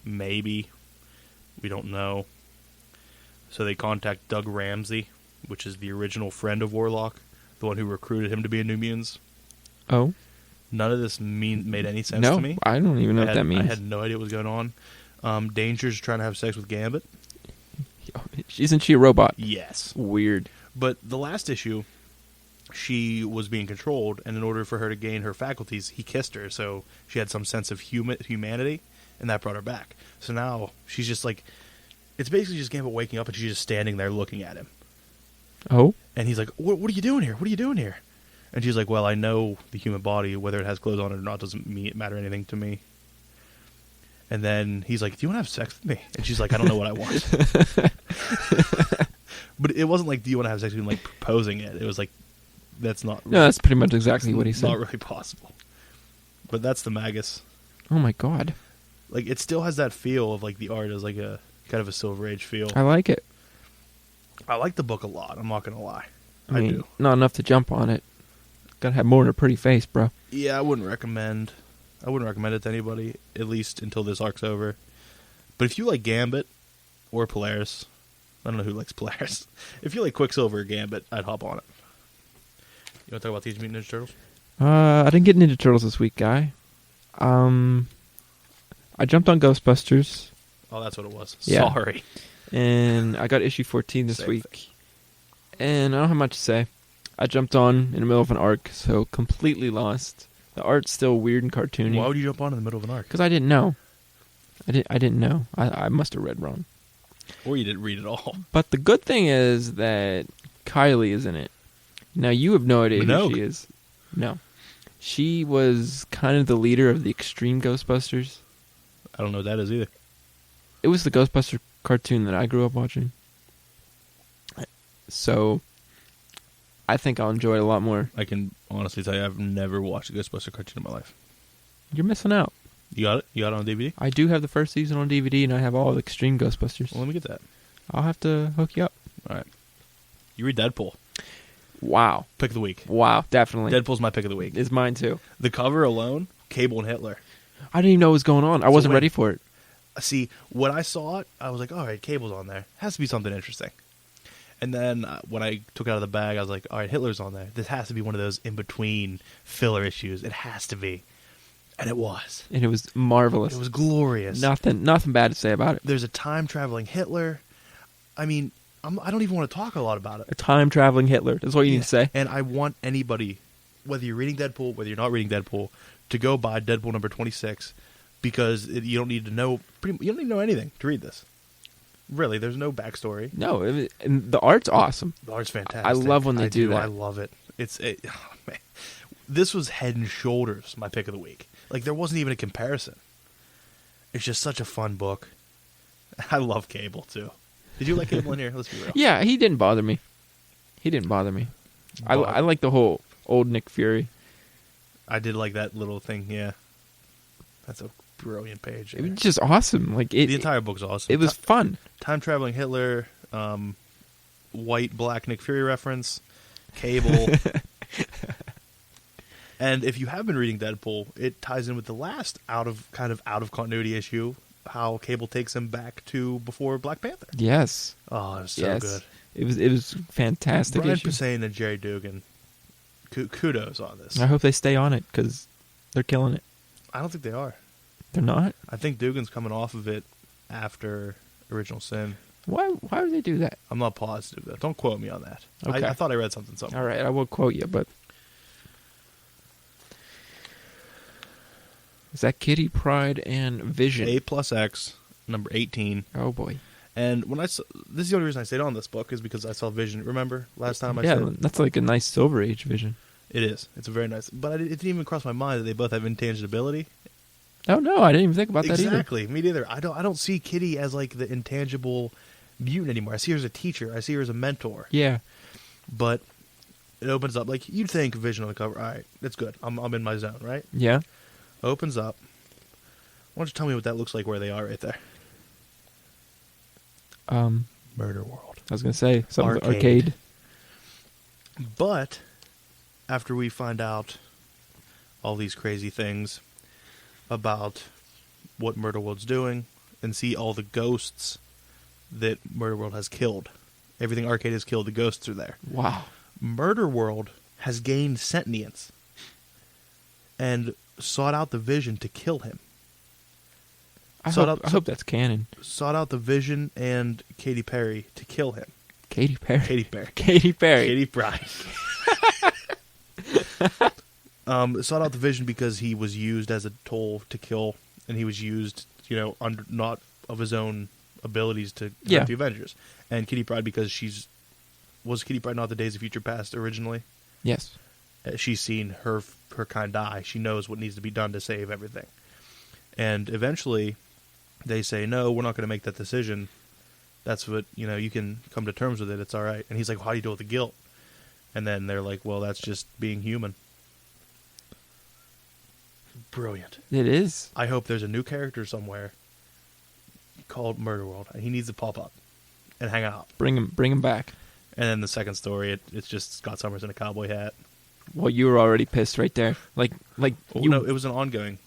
Maybe. We don't know. So they contact Doug Ramsey, which is the original friend of Warlock, the one who recruited him to be a New Mutants. Oh. None of this made any sense to me. No, I don't even know what that means. I had no idea what was going on. Danger's trying to have sex with Gambit. Isn't she a robot? Yes. Weird. But the last issue, she was being controlled, and in order for her to gain her faculties, he kissed her, so she had some sense of humanity, and that brought her back. So now she's just like, it's basically just Gambit waking up, and she's just standing there looking at him. Oh? And he's like, what are you doing here? What are you doing here? And she's like, well, I know the human body, whether it has clothes on it or not, doesn't matter anything to me. And then he's like, do you want to have sex with me? And she's like, I don't know what I want. But it wasn't like, do you want to have sex with me, like proposing it. It was like, that's not... No, that's pretty much exactly what he said. Not really possible. But that's the Magus. Oh my god. Like, it still has that feel of like the art as like a kind of a Silver Age feel. I like it. I like the book a lot, I'm not going to lie. I mean, do. Not enough to jump on it. Gotta have more than a pretty face, bro. Yeah, I wouldn't recommend it to anybody, at least until this arc's over. But if you like Gambit or Polaris, I don't know who likes Polaris. If you like Quicksilver or Gambit, I'd hop on it. You want to talk about Teenage Mutant Ninja Turtles? I didn't get Ninja Turtles this week, guy. I jumped on Ghostbusters. Oh, that's what it was. Yeah. Sorry. And I got issue 14 this week. And I don't have much to say. I jumped on in the middle of an arc, so completely lost. The art's still weird and cartoony. Why would you jump on in the middle of an arc? Because I didn't know. I didn't know. I must have read wrong. Or you didn't read it all. But the good thing is that Kylie is in it. Now, you have no idea who she is. No. She was kind of the leader of the Extreme Ghostbusters. I don't know what that is either. It was the Ghostbuster cartoon that I grew up watching. So, I think I'll enjoy it a lot more. I can honestly tell you I've never watched a Ghostbuster cartoon in my life. You're missing out. You got it? You got it on DVD? I do have the first season on DVD, and I have all the Extreme Ghostbusters. Well, let me get that. I'll have to hook you up. All right. You read Deadpool. Wow. Pick of the week. Wow, definitely. Deadpool's my pick of the week. It's mine, too. The cover alone, Cable and Hitler. I didn't even know what was going on. I wasn't ready for it. See, when I saw it, I was like, all right, Cable's on there. Has to be something interesting. And then when I took it out of the bag, I was like, all right, Hitler's on there. This has to be one of those in-between filler issues. It has to be. And it was. And it was marvelous. It was glorious. Nothing bad to say about it. There's a time-traveling Hitler. I mean, I don't even want to talk a lot about it. A time-traveling Hitler. That's what you need to say. And I want anybody, whether you're reading Deadpool, whether you're not reading Deadpool, to go buy Deadpool number 26, because you don't need to know. You don't need to know anything to read this. Really, there's no backstory. No, and the art's awesome. The art's fantastic. I love when they do that. I love it. Oh, man. This was head and shoulders my pick of the week. Like, there wasn't even a comparison. It's just such a fun book. I love Cable, too. Did you like Cable in here? Let's be real. Yeah, he didn't bother me. I like the whole old Nick Fury. I did like that little thing, yeah. That's a brilliant page. It was just awesome. Like the entire book's awesome. It was fun. Time-traveling Hitler, white, black Nick Fury reference, Cable. And if you have been reading Deadpool, it ties in with the last out of continuity issue, how Cable takes him back to before Black Panther. Yes. Oh, it was so good. It was fantastic. Brian issue. Posehn and Jerry Dugan, kudos on this. I hope they stay on it because they're killing it. I don't think they are. They're not? I think Dugan's coming off of it after Original Sin. Why would they do that? I'm not positive, though. Don't quote me on that. Okay. I thought I read something somewhere. All right, I will quote you, but... Is that Kitty, Pryde, and Vision? A+X, number 18. Oh, boy. And when this is the only reason I stayed on this book is because I saw Vision. Remember last time I said? Yeah, that's like a nice Silver Age Vision. It is. It's a very nice... But it didn't even cross my mind that they both have intangibility. Oh, no, I didn't even think about that either. Exactly, me neither. I don't see Kitty as like the intangible mutant anymore. I see her as a teacher. I see her as a mentor. Yeah. But it opens up, like, you'd think Vision on the cover, all right, that's good. I'm in my zone, right? Yeah. Opens up. Why don't you tell me what that looks like where they are right there? Murder World. I was going to say, something arcade. But after we find out all these crazy things about what Murder World's doing and see all the ghosts that Murder World has killed. Everything Arcade has killed, the ghosts are there. Wow. Murder World has gained sentience and sought out the Vision to kill him. I hope that's canon. Sought out the Vision and Katy Perry to kill him. Katy Perry? Katy Perry. Katy Perry. Katy Pryde. Sought out the Vision because he was used as a tool to kill, and he was used, under not of his own abilities to hurt the Avengers. And Kitty Pryde because was Kitty Pryde not the Days of Future Past originally? Yes. She's seen her kind die. She knows what needs to be done to save everything. And eventually, they say, no, we're not going to make that decision. That's what, you can come to terms with it. It's all right. And he's like, well, how do you deal with the guilt? And then they're like, well, that's just being human. Brilliant. It is. I hope there's a new character somewhere called Murder World. He needs to pop up and hang out. Bring him back. And then the second story, it's just Scott Summers in a cowboy hat. Well, you were already pissed right there. No, it was an ongoing.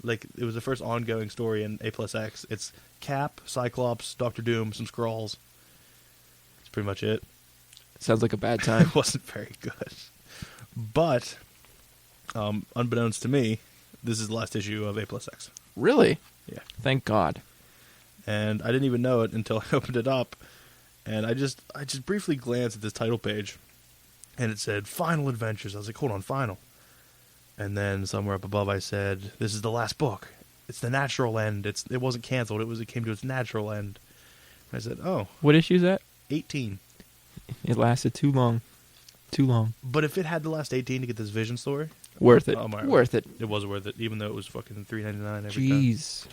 It was the first ongoing story in A+X. It's Cap, Cyclops, Doctor Doom, some Skrulls. That's pretty much it. Sounds like a bad time. It wasn't very good. But, unbeknownst to me, this is the last issue of A+X. Really? Yeah. Thank God. And I didn't even know it until I opened it up. And I just briefly glanced at this title page. And it said, Final Adventures. I was like, hold on, Final. And then somewhere up above I said, this is the last book. It's the natural end. It wasn't canceled. It came to its natural end. And I said, oh. What issue is that? 18. It lasted too long. Too long. But if it had the last 18 to get this Vision story. Worth it. Worth it. It was worth it, even though it was fucking $3.99 every time. Jeez. Do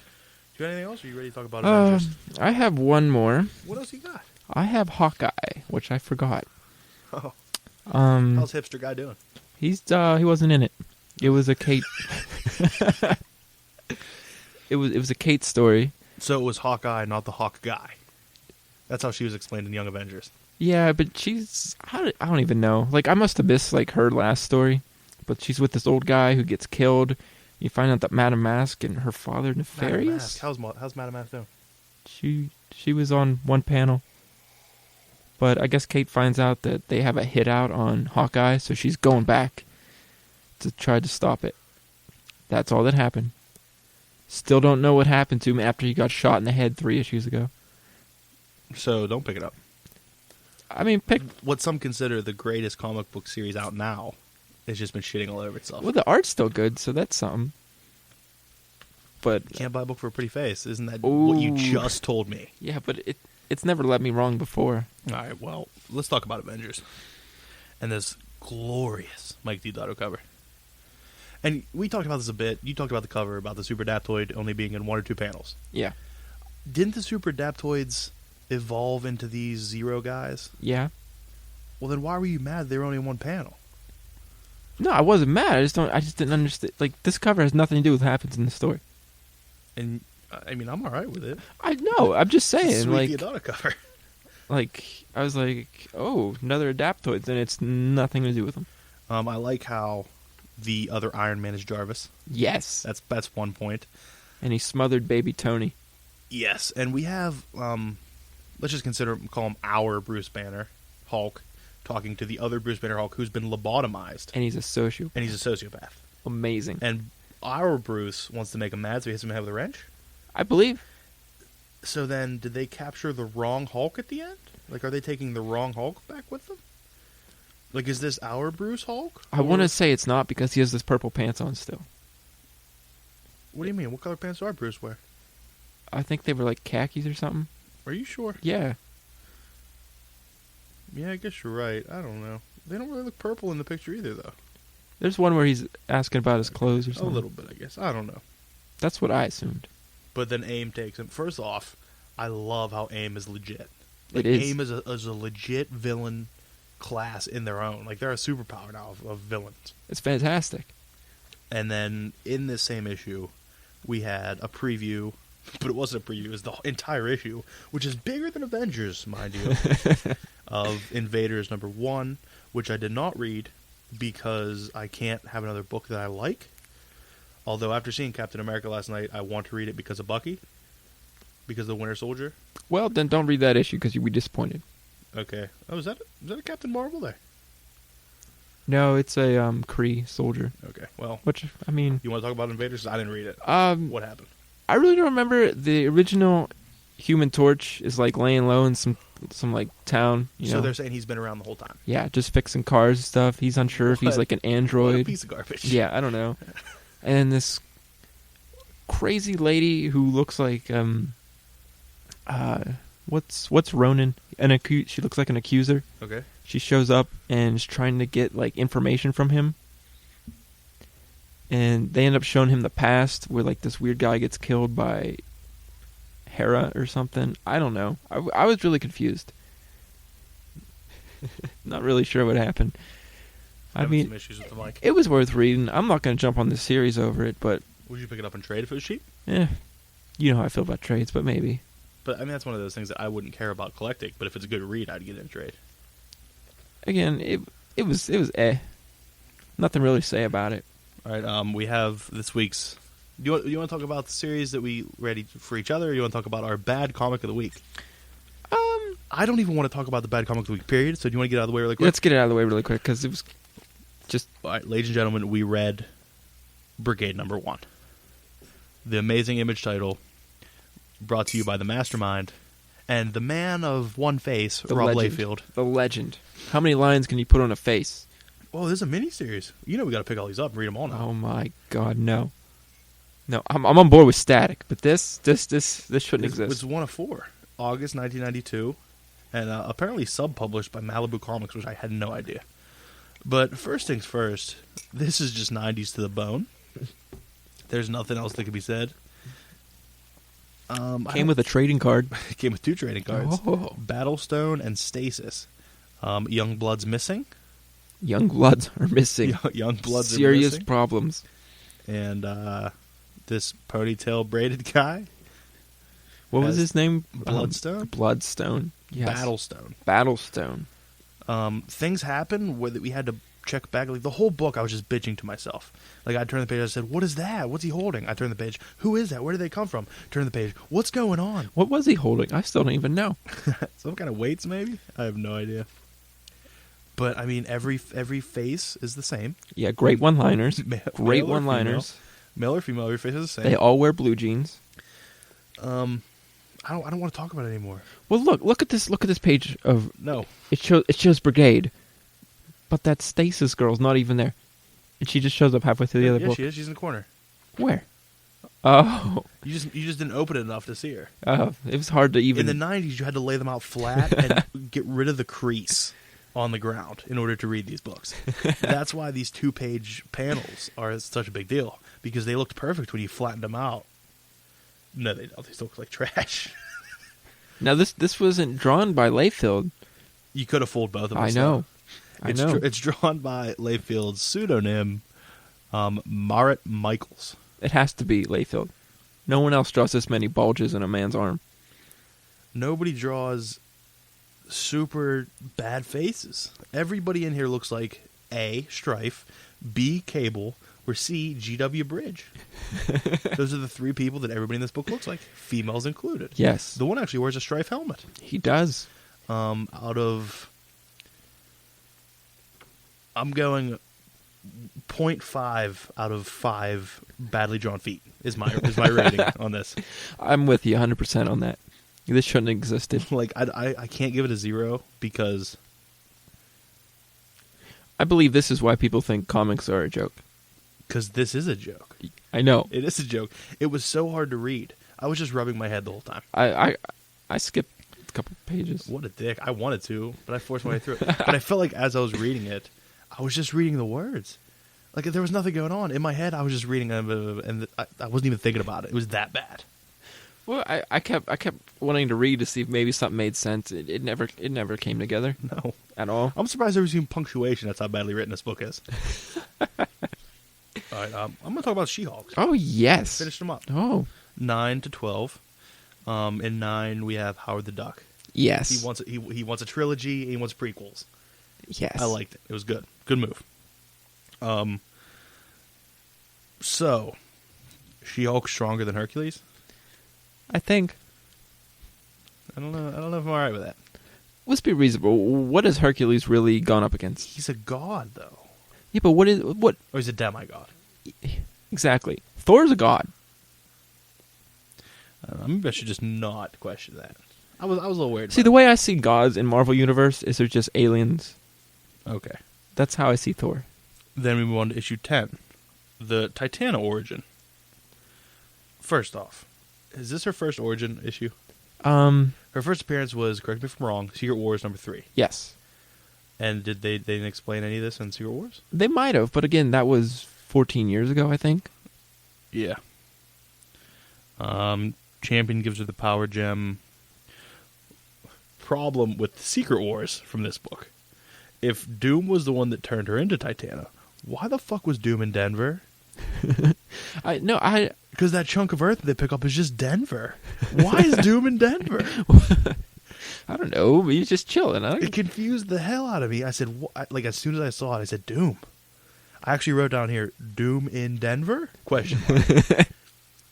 you have anything else, or are you ready to talk about Avengers? I have one more. What else you got? I have Hawkeye, which I forgot. Oh. How's hipster guy doing? He wasn't in it. It was a Kate. it was a Kate story. So it was Hawkeye, not the Hawk guy. That's how she was explained in Young Avengers. Yeah, but I don't even know. I must have missed her last story. But she's with this old guy who gets killed, You find out that Madame Mask and her father are nefarious. How's Madame Mask doing? She was on one panel. But I guess Kate finds out that they have a hit out on Hawkeye, so she's going back to try to stop it. That's all that happened. Still don't know what happened to him after he got shot in the head 3 issues ago. So don't pick it up. I mean, what some consider the greatest comic book series out now. It's just been shitting all over itself. Well, the art's still good, so that's something. But you can't buy a book for a pretty face. Isn't that what you just told me? Yeah, but it's never let me wrong before. All right, well, let's talk about Avengers. And this glorious Mike Deodato cover. And we talked about this a bit. You talked about the cover, about the Super Adaptoid only being in 1 or 2 panels. Yeah. Didn't the Super Adaptoids evolve into these Zero guys? Yeah. Well, then why were you mad they were only in 1 panel? No, I wasn't mad. I just didn't understand. Like, this cover has nothing to do with what happens in the story. And I mean, I'm all right with it. I know. I'm just saying, it's a like, sweet Deodato cover. Like, I was like, oh, another Adaptoid, and it's nothing to do with them. I like how the other Iron Man is Jarvis. Yes, that's one point. And he smothered baby Tony. Yes, and we have let's just call him our Bruce Banner, Hulk, talking to the other Bruce Banner Hulk who's been lobotomized. And he's a sociopath. Amazing. And our Bruce wants to make him mad, so he hits him in the head with a wrench? I believe. So then, did they capture the wrong Hulk at the end? Like, are they taking the wrong Hulk back with them? Like, is this our Bruce Hulk? I want to say it's not because he has this purple pants on still. What do you mean? What color pants do our Bruce wear? I think they were like khakis or something. Are you sure? Yeah. Yeah, I guess you're right. I don't know. They don't really look purple in the picture either, though. There's one where he's asking about his clothes or something. A little bit, I guess. I don't know. That's what I assumed. But then AIM takes him. First off, I love how AIM is legit. Like, it is. AIM is a legit villain class in their own. Like, they're a superpower now of villains. It's fantastic. And then in this same issue, we had a preview, but it wasn't a preview. It was the entire issue, which is bigger than Avengers, mind you, of Invaders #1, which I did not read because I can't have another book that I like. Although after seeing Captain America last night, I want to read it because of Bucky, because of the Winter Soldier. Well, then don't read that issue because you'll be disappointed. Okay. Oh, is that a Captain Marvel there? No, it's a Kree soldier. Okay. Well, which I mean, you want to talk about Invaders? I didn't read it. What happened? I really don't remember. The original Human Torch is like laying low in some like town. So they're saying he's been around the whole time. Yeah, just fixing cars and stuff. He's unsure if he's like an android. What a piece of garbage. Yeah, I don't know. And this crazy lady who looks like what's Ronin? She looks like an accuser. Okay. She shows up and is trying to get like information from him. And they end up showing him the past where like this weird guy gets killed by Hera or something. I don't know. I was really confused. Not really sure what happened. I mean, some issues with the mic. It was worth reading. I'm not going to jump on this series over it, but... Would you pick it up and trade if it was cheap? Yeah. You know how I feel about trades, but maybe. But, I mean, that's one of those things that I wouldn't care about collecting, but if it's a good read, I'd get it in trade. Again, it was Nothing really to say about it. All right, we have this week's... Do you want to talk about the series that we read for each other, or you want to talk about our bad comic of the week? I don't even want to talk about the bad comic of the week, period, so do you want to get it out of the way really quick? Let's get it out of the way really quick, because it was just... All right, ladies and gentlemen, we read Brigade #1. The amazing Image title, brought to you by the Mastermind, and the man of one face, Rob Liefeld. The legend. How many lines can you put on a face? Well, this is a miniseries. You know we got to pick all these up and read them all now. Oh my God, no. No, I'm on board with Static, but this shouldn't exist. It's 1 of 4, August 1992, and apparently sub-published by Malibu Comics, which I had no idea. But first things first, this is just 90s to the bone. There's nothing else that could be said. Came with a trading card. It came with 2 trading cards. Oh. Battlestone and Stasis. Young Blood's missing. Young Bloods are missing. Young Bloods are missing. Serious problems. And this ponytail braided guy. What was his name? Bloodstone? Bloodstone. Yes. Battlestone. Battlestone. Things happen where we had to check back. Like the whole book, I was just bitching to myself. Like I turned the page, I said, "What is that? What's he holding?" I turned the page. Who is that? Where did they come from? Turn the page. What's going on? What was he holding? I still don't even know. Some kind of weights, maybe. I have no idea. But I mean, every face is the same. Yeah, great one-liners. Great Male or one-liners. female. Male or female, every face is the same. They all wear blue jeans. I don't want to talk about it anymore. Well, look at this page of No. It shows Brigade, but that Stasis girl's not even there, and she just shows up halfway through the other book. She is. She's in the corner. Where? Oh, You just didn't open it enough to see her. It was hard to even. In the 90s, you had to lay them out flat and get rid of the crease on the ground in order to read these books. That's why these 2-page panels are such a big deal, because they looked perfect when you flattened them out. No, they don't. They still look like trash. Now this wasn't drawn by Layfield. You could have fooled both of them. I know. It's drawn by Layfield's pseudonym, Marit Michaels. It has to be Layfield. No one else draws this many bulges in a man's arm. Nobody draws super bad faces. Everybody in here looks like A, Strife, B, Cable, or C, G.W. Bridge. Those are the 3 people that everybody in this book looks like, females included. Yes. The one actually wears a Strife helmet. He does. I'm going 0.5 out of 5 badly drawn feet is my rating on this. I'm with you 100% on that. This shouldn't have existed. Like I can't give it a 0 because I believe this is why people think comics are a joke. Because this is a joke. I know. It is a joke. It was so hard to read. I was just rubbing my head the whole time. I skipped a couple pages. What a dick. I wanted to, but I forced my way through it. But I felt like as I was reading it, I was just reading the words. Like there was nothing going on. In my head, I was just reading and I wasn't even thinking about it. It was that bad. Well, I kept wanting to read to see if maybe something made sense. It never came together. No. At all. I'm surprised there was even punctuation. That's how badly written this book is. All right, I'm going to talk about She-Hulk. Oh, yes. Finished them up. Oh. 9 to 12. In 9, we have Howard the Duck. Yes. He wants a trilogy. He wants prequels. Yes. I liked it. It was good. Good move. So, She-Hulk stronger than Hercules? I think. I don't know if I'm all right with that. Let's be reasonable. What has Hercules really gone up against? He's a god, though. Yeah, but what? Or he's a demigod. Exactly. Thor's a god. Maybe I should just not question that. I was a little worried. See, the way I see gods in Marvel Universe is they're just aliens. Okay. That's how I see Thor. Then we move on to issue 10. The Titana origin. First off, is this her first origin issue? Her first appearance was, correct me if I'm wrong, Secret Wars number 3. Yes. And did they didn't explain any of this in Secret Wars? They might have, but again, that was 14 years ago, I think. Yeah. Champion gives her the power gem. Problem with Secret Wars from this book. If Doom was the one that turned her into Titana, why the fuck was Doom in Denver? Because that chunk of Earth they pick up is just Denver. Why is Doom in Denver? I don't know, but he's just chilling. It confused the hell out of me. I said, as soon as I saw it, I said, Doom. I actually wrote down here, Doom in Denver? Question mark.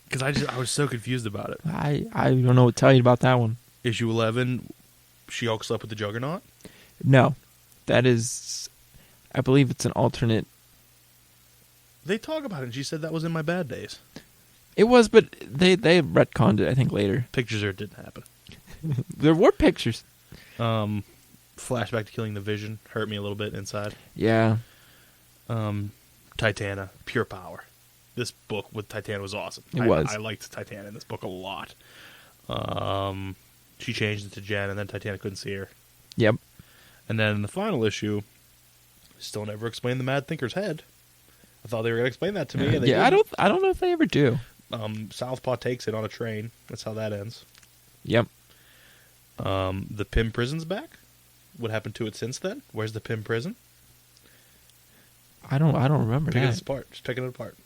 Because I was so confused about it. I don't know what to tell you about that one. Issue 11, She-Hulk slept with the Juggernaut? No. That is, I believe it's an alternate. They talk about it, and she said that was in my bad days. It was, but they retconned it, I think, later. Pictures it didn't happen. There were pictures. Flashback to killing the Vision hurt me a little bit inside. Yeah. Titana, pure power. This book with Titana was awesome. I liked Titana in this book a lot. She changed it to Jen, and then Titana couldn't see her. Yep. And then in the final issue, still never explained the Mad Thinker's head. I thought they were going to explain that to me. And I don't know if they ever do. Southpaw takes it on a train. That's how that ends. Yep. The Pym prison's back. What happened to it since then? Where's the Pym prison? I don't remember that. Just picking it apart.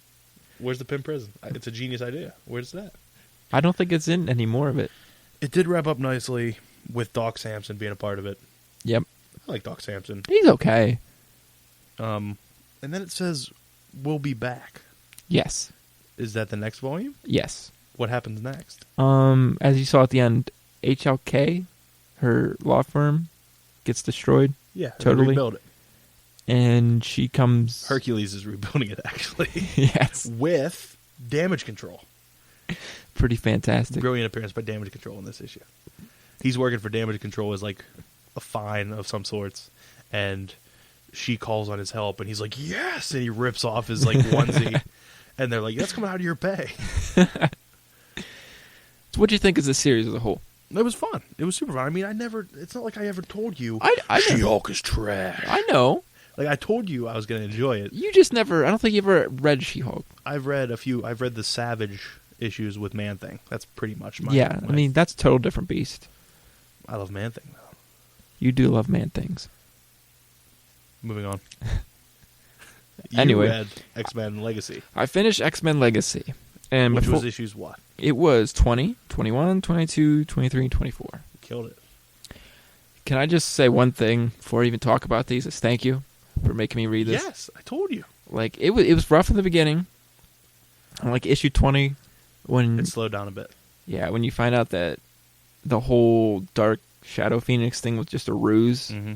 Where's the Pym prison? It's a genius idea. Where's that? I don't think it's in any more of it. It did wrap up nicely with Doc Samson being a part of it. Yep. I like Doc Samson. He's okay. And then it says, "We'll be back." Yes. Is that the next volume? Yes. What happens next? As you saw at the end, HLK, her law firm, gets destroyed. Yeah, totally. Rebuild it. And she comes... Hercules is rebuilding it, actually. Yes. With damage control. Pretty fantastic. Brilliant appearance by damage control in this issue. He's working for damage control as like a fine of some sorts, and she calls on his help, and he's like, "Yes!" And he rips off his like onesie, and they're like, "That's coming out of your pay." So what do you think of the series as a whole? It was fun. It was super fun. I mean, it's not like I ever told you She-Hulk is trash. I know. Like, I told you I was going to enjoy it. You just never... I don't think you ever read She-Hulk. I've read the Savage issues with Man-Thing. That's pretty much my... Yeah, I mean, that's a total different beast. I love Man-Thing, though. You do love Man-Things. Moving on. Anyway. You read XMen Legacy. I finished XMen Legacy. And which was issues what? It was 20, 21, 22, 23, and 24. Killed it. Can I just say one thing before I even talk about these? Is thank you for making me read this. Yes, I told you. Like, it was rough in the beginning. And like issue 20, when... It slowed down a bit. Yeah, when you find out that the whole Dark Shadow Phoenix thing was just a ruse. Mm-hmm.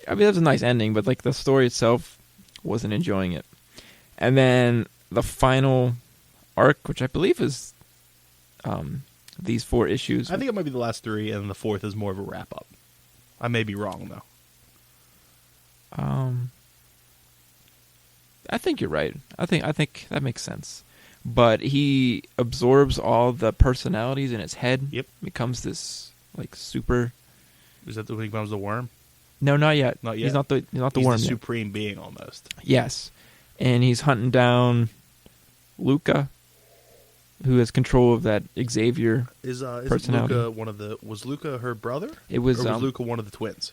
I mean, that was a nice ending, but like the story itself, wasn't enjoying it. And then the final arc, which I believe is these 4 issues. I think it might be the last 3, and the 4th is more of a wrap-up. I may be wrong, though. I think you're right. I think that makes sense. But he absorbs all the personalities in his head. Yep. Becomes this like super... Is that when he becomes the worm? No, not yet. Not yet? He's not the He's worm the yet. supreme being, almost. Yes. And he's hunting down Luca, who has control of that Xavier personality. Was Luca her brother? It was, or was Luca one of the twins?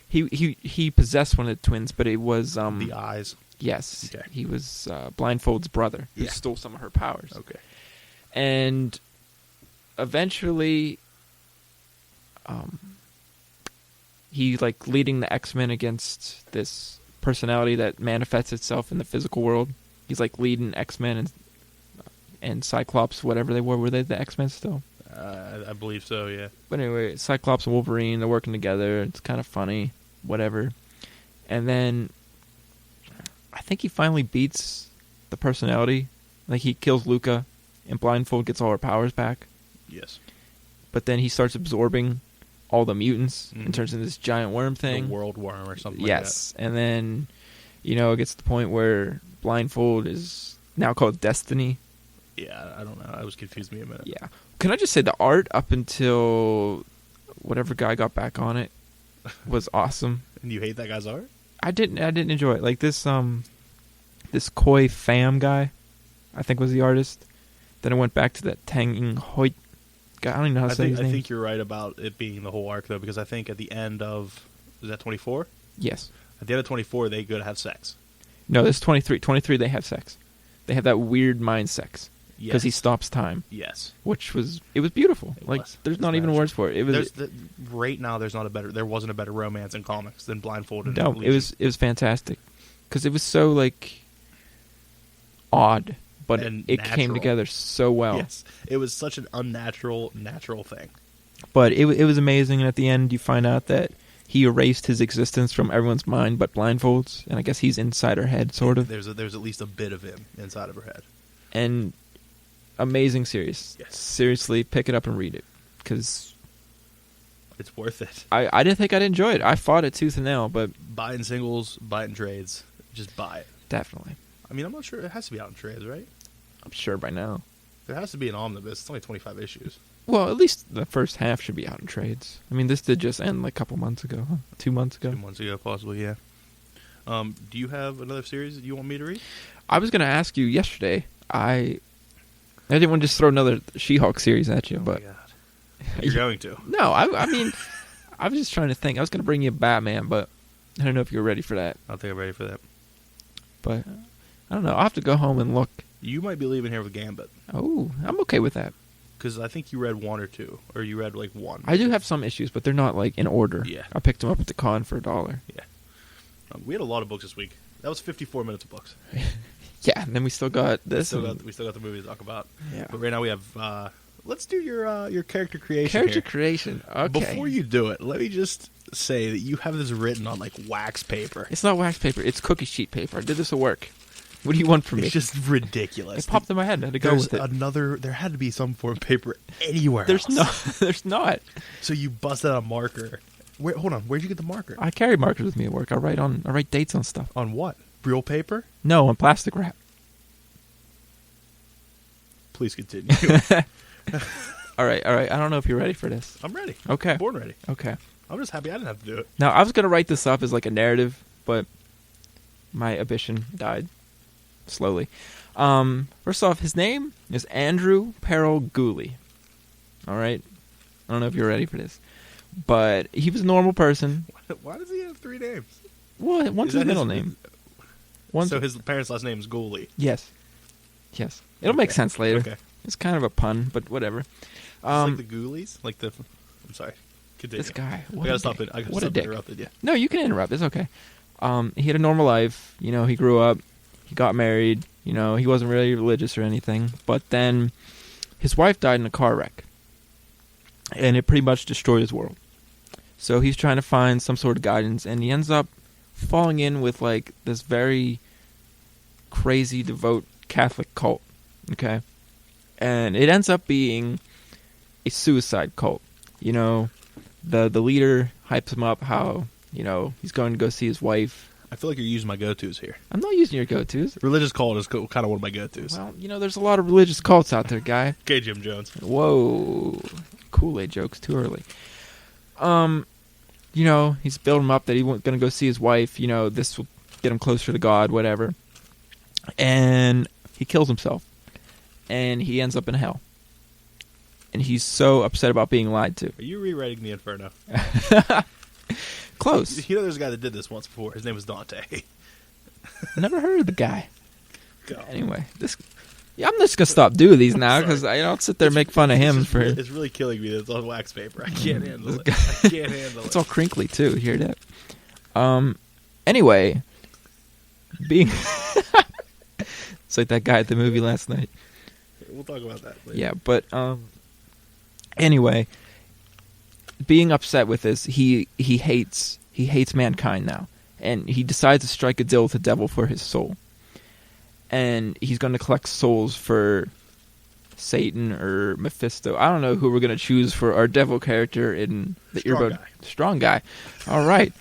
He possessed one of the twins, but it was the eyes. Yes. Okay. He was Blindfold's brother who stole some of her powers. Okay. And eventually he like leading the X-Men against this personality that manifests itself in the physical world. He's like leading X-Men and Cyclops, whatever they were. Were they the X-Men still? I believe so, yeah. But anyway, Cyclops and Wolverine, they're working together. It's kind of funny, whatever. And then I think he finally beats the personality. Like, he kills Luca, and Blindfold gets all her powers back. Yes. But then he starts absorbing all the mutants and turns into this giant worm thing. The world worm or something like that. Yes. And then, it gets to the point where Blindfold is now called Destiny. Yeah, I don't know. I was confused me a minute. Yeah. Can I just say the art up until whatever guy got back on it was awesome. And you hate that guy's art? I didn't enjoy it. Like this Koi Pham guy, I think was the artist. Then I went back to that Tang Hoyt guy. I don't even know how to say his name. I think you're right about it being the whole arc, though, because I think at the end of... Is that 24? Yes. At the end of 24, they go to have sex. No, this is 23. 23, they have sex. They have that weird mind sex. Because Yes. he stops time. Yes. Which was... It was beautiful. There's not even words for it. Right now, there wasn't a better romance in comics than Blindfold and No, Legion. it was fantastic. Because it was so, odd. But And it came natural. together so well. Yes. It was such an unnatural, natural thing. But it was amazing, and at the end you find out that he erased his existence from everyone's mind but Blindfold's, and I guess he's inside her head, sort of. There's at least a bit of him inside of her head. And amazing series. Yes. Seriously, pick it up and read it, because It's worth it. I didn't think I'd enjoy it. I fought it tooth and nail, but... Buy it in singles, buy it in trades. Just buy it. Definitely. I mean, I'm not sure. It has to be out in trades, right? I'm sure by now. There has to be an omnibus. It's only 25 issues. Well, at least the first half should be out in trades. I mean, this did just end a couple months ago, huh? 2 months ago. 2 months ago, possibly, yeah. Do you have another series that you want me to read? I was going to ask you yesterday. I didn't want to just throw another She-Hulk series at you, but... my God. You're going to. No, I mean, I was just trying to think. I was going to bring you Batman, but I don't know if you're ready for that. I don't think I'm ready for that. But, I don't know. I'll have to go home and look. You might be leaving here with Gambit. Oh, I'm okay with that. Because I think you read 1 or 2. Or you read, one. I do have some issues, but they're not, in order. Yeah. I picked them up at the con for $1. Yeah. We had a lot of books this week. That was 54 minutes of books. Yeah, and then we still got this. We still got the movie to talk about. Yeah. But right now we have... let's do your character creation Character creation. Okay. Before you do it, let me just say that you have this written on, like, wax paper. It's not wax paper. It's cookie sheet paper. I did this at work. What do you want from me? It's just ridiculous. It popped in my head. I had to go with it. There had to be some form of paper anywhere There's else. There's not. So you bust out a marker. Hold on. Where'd you get the marker? I carry markers with me at work. I write dates on stuff. On what? Real paper? No, on plastic wrap. Please continue. All right. I don't know if you're ready for this. I'm ready. Okay. I'm born ready. Okay. I'm just happy I didn't have to do it. Now, I was going to write this up as like a narrative, but my ambition died slowly. First off, his name is Andrew Peril Ghoul. All right? I don't know if you're ready for this. But he was a normal person. Why does he have 3 names? Well, one's his middle name. So his parents' last name is Ghoul. Yes. It'll make sense later. Okay. It's kind of a pun, but whatever. It's like the Ghoulies? I'm sorry. Continue. This guy. I gotta stop interrupting you. No, you can interrupt. It's okay. He had a normal life. You know, he grew up. He got married. You know, he wasn't really religious or anything. But then his wife died in a car wreck. And it pretty much destroyed his world. So he's trying to find some sort of guidance. And he ends up falling in with, like, this very crazy, devout Catholic cult. Okay? And it ends up being a suicide cult. You know, the leader hypes him up how, you know, he's going to go see his wife. I feel like you're using my go-tos here. I'm not using your go-tos. Religious cult is kind of one of my go-tos. Well, you know, there's a lot of religious cults out there, guy. Okay, Jim Jones. Whoa. Kool-Aid jokes too early. You know, he's building him up that he's going to go see his wife. You know, this will get him closer to God, whatever. And he kills himself. And he ends up in hell. And he's so upset about being lied to. Are you rewriting the Inferno? Close. You know there's a guy that did this once before. His name was Dante. Never heard of the guy. God. Anyway, I'm just going to stop doing these now because I don't sit there and make fun of him for... It's really killing me that it's on wax paper. I can't handle it. I can't handle it. It's all crinkly too. You hear that? Anyway, being... It's like that guy at the movie last night. We'll talk about that later. Yeah, but anyway, being upset with this, he hates mankind now, and he decides to strike a deal with the devil for his soul. And he's going to collect souls for Satan or Mephisto. I don't know who we're going to choose for our devil character in the Earbone. Strong Guy. All right.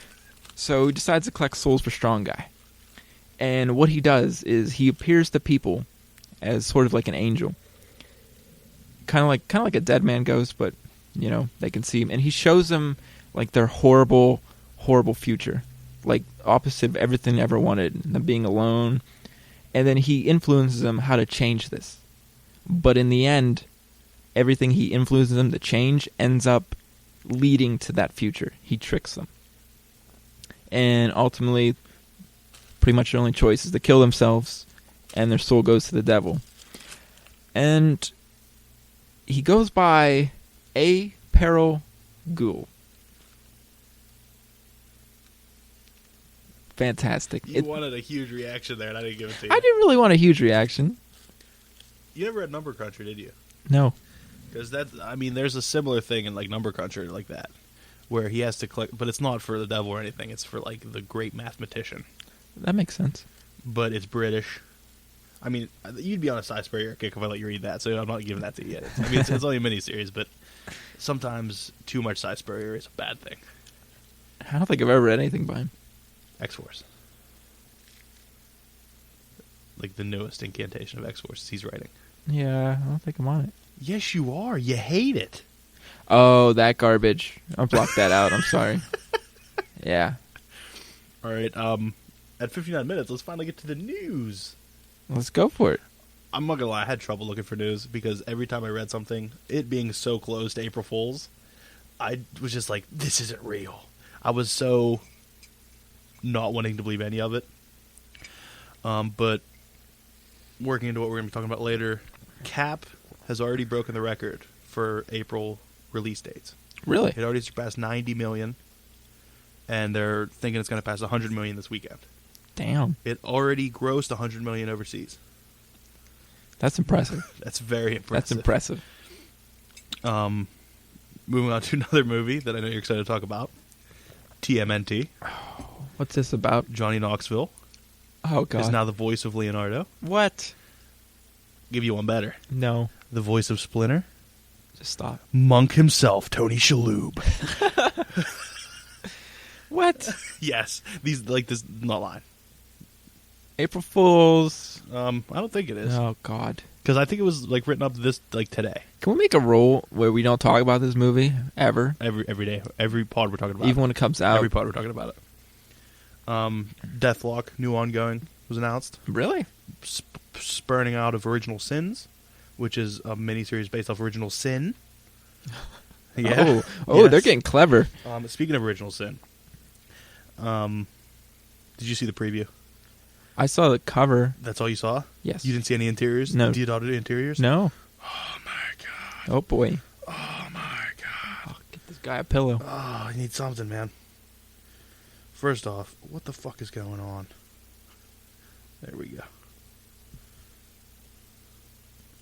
So he decides to collect souls for Strong Guy. And what he does is he appears to people as sort of like an angel. Kind of like a dead man ghost, but, you know, they can see him. And he shows them, like, their horrible, horrible future. Like, opposite of everything they ever wanted. Them being alone. And then he influences them how to change this. But in the end, everything he influences them to change ends up leading to that future. He tricks them. And ultimately, pretty much their only choice is to kill themselves, and their soul goes to the devil. And he goes by A. Peril Ghoul. Fantastic. You wanted a huge reaction there, and I didn't give it to you. I didn't really want a huge reaction. You never read Number Cruncher, did you? No. Because there's a similar thing in, like, Number Cruncher like that, where he has to collect, but it's not for the devil or anything. It's for, like, the great mathematician. That makes sense. But it's British. I mean, you'd be on a Cy Spurrier kick if I let you read that, so I'm not giving that to you yet. It's only a miniseries, but sometimes too much Cy Spurrier is a bad thing. I don't think I've ever read anything by him. X-Force. Like the newest incantation of X-Force he's writing. Yeah, I don't think I'm on it. Yes, you are. You hate it. Oh, that garbage. I'll block that out. I'm sorry. Yeah. All right. At 59 minutes, let's finally get to the news. Let's go for it. I'm not gonna lie, I had trouble looking for news because every time I read something, it being so close to April Fool's, I was just like, this isn't real. I was so not wanting to believe any of it. But working into what we're going to be talking about later, Cap has already broken the record for April release dates. Really? It already surpassed 90 million. and they're thinking it's going to pass 100 million this weekend. Damn. It already grossed 100 million overseas. That's impressive. That's very impressive. That's impressive. Moving on to another movie that I know you're excited to talk about. TMNT. What's this about? Johnny Knoxville Oh, God. is now the voice of Leonardo. What? Give you one better. No. The voice of Splinter. Just stop. Monk himself, Tony Shalhoub. What? Yes. These, like, this, not lying. April Fools. I don't think it is. Oh, God. Because I think it was, like, written up this, like, today. Can we make a rule where we don't talk about this movie ever? Every day. Every pod we're talking about Even when it comes out? Every pod we're talking about it. Deathlock, new ongoing, was announced. Really? Spurning out of Original Sins, which is a miniseries based off Original Sin. Yeah. Oh, Yes. They're getting clever. Speaking of Original Sin, did you see the preview? I saw the cover. That's all you saw? Yes. You didn't see any interiors? No. Deodato interiors? No. Oh, my God. Oh, boy. Oh, my God. Oh, get this guy a pillow. Oh, I need something, man. First off, what the fuck is going on? There we go.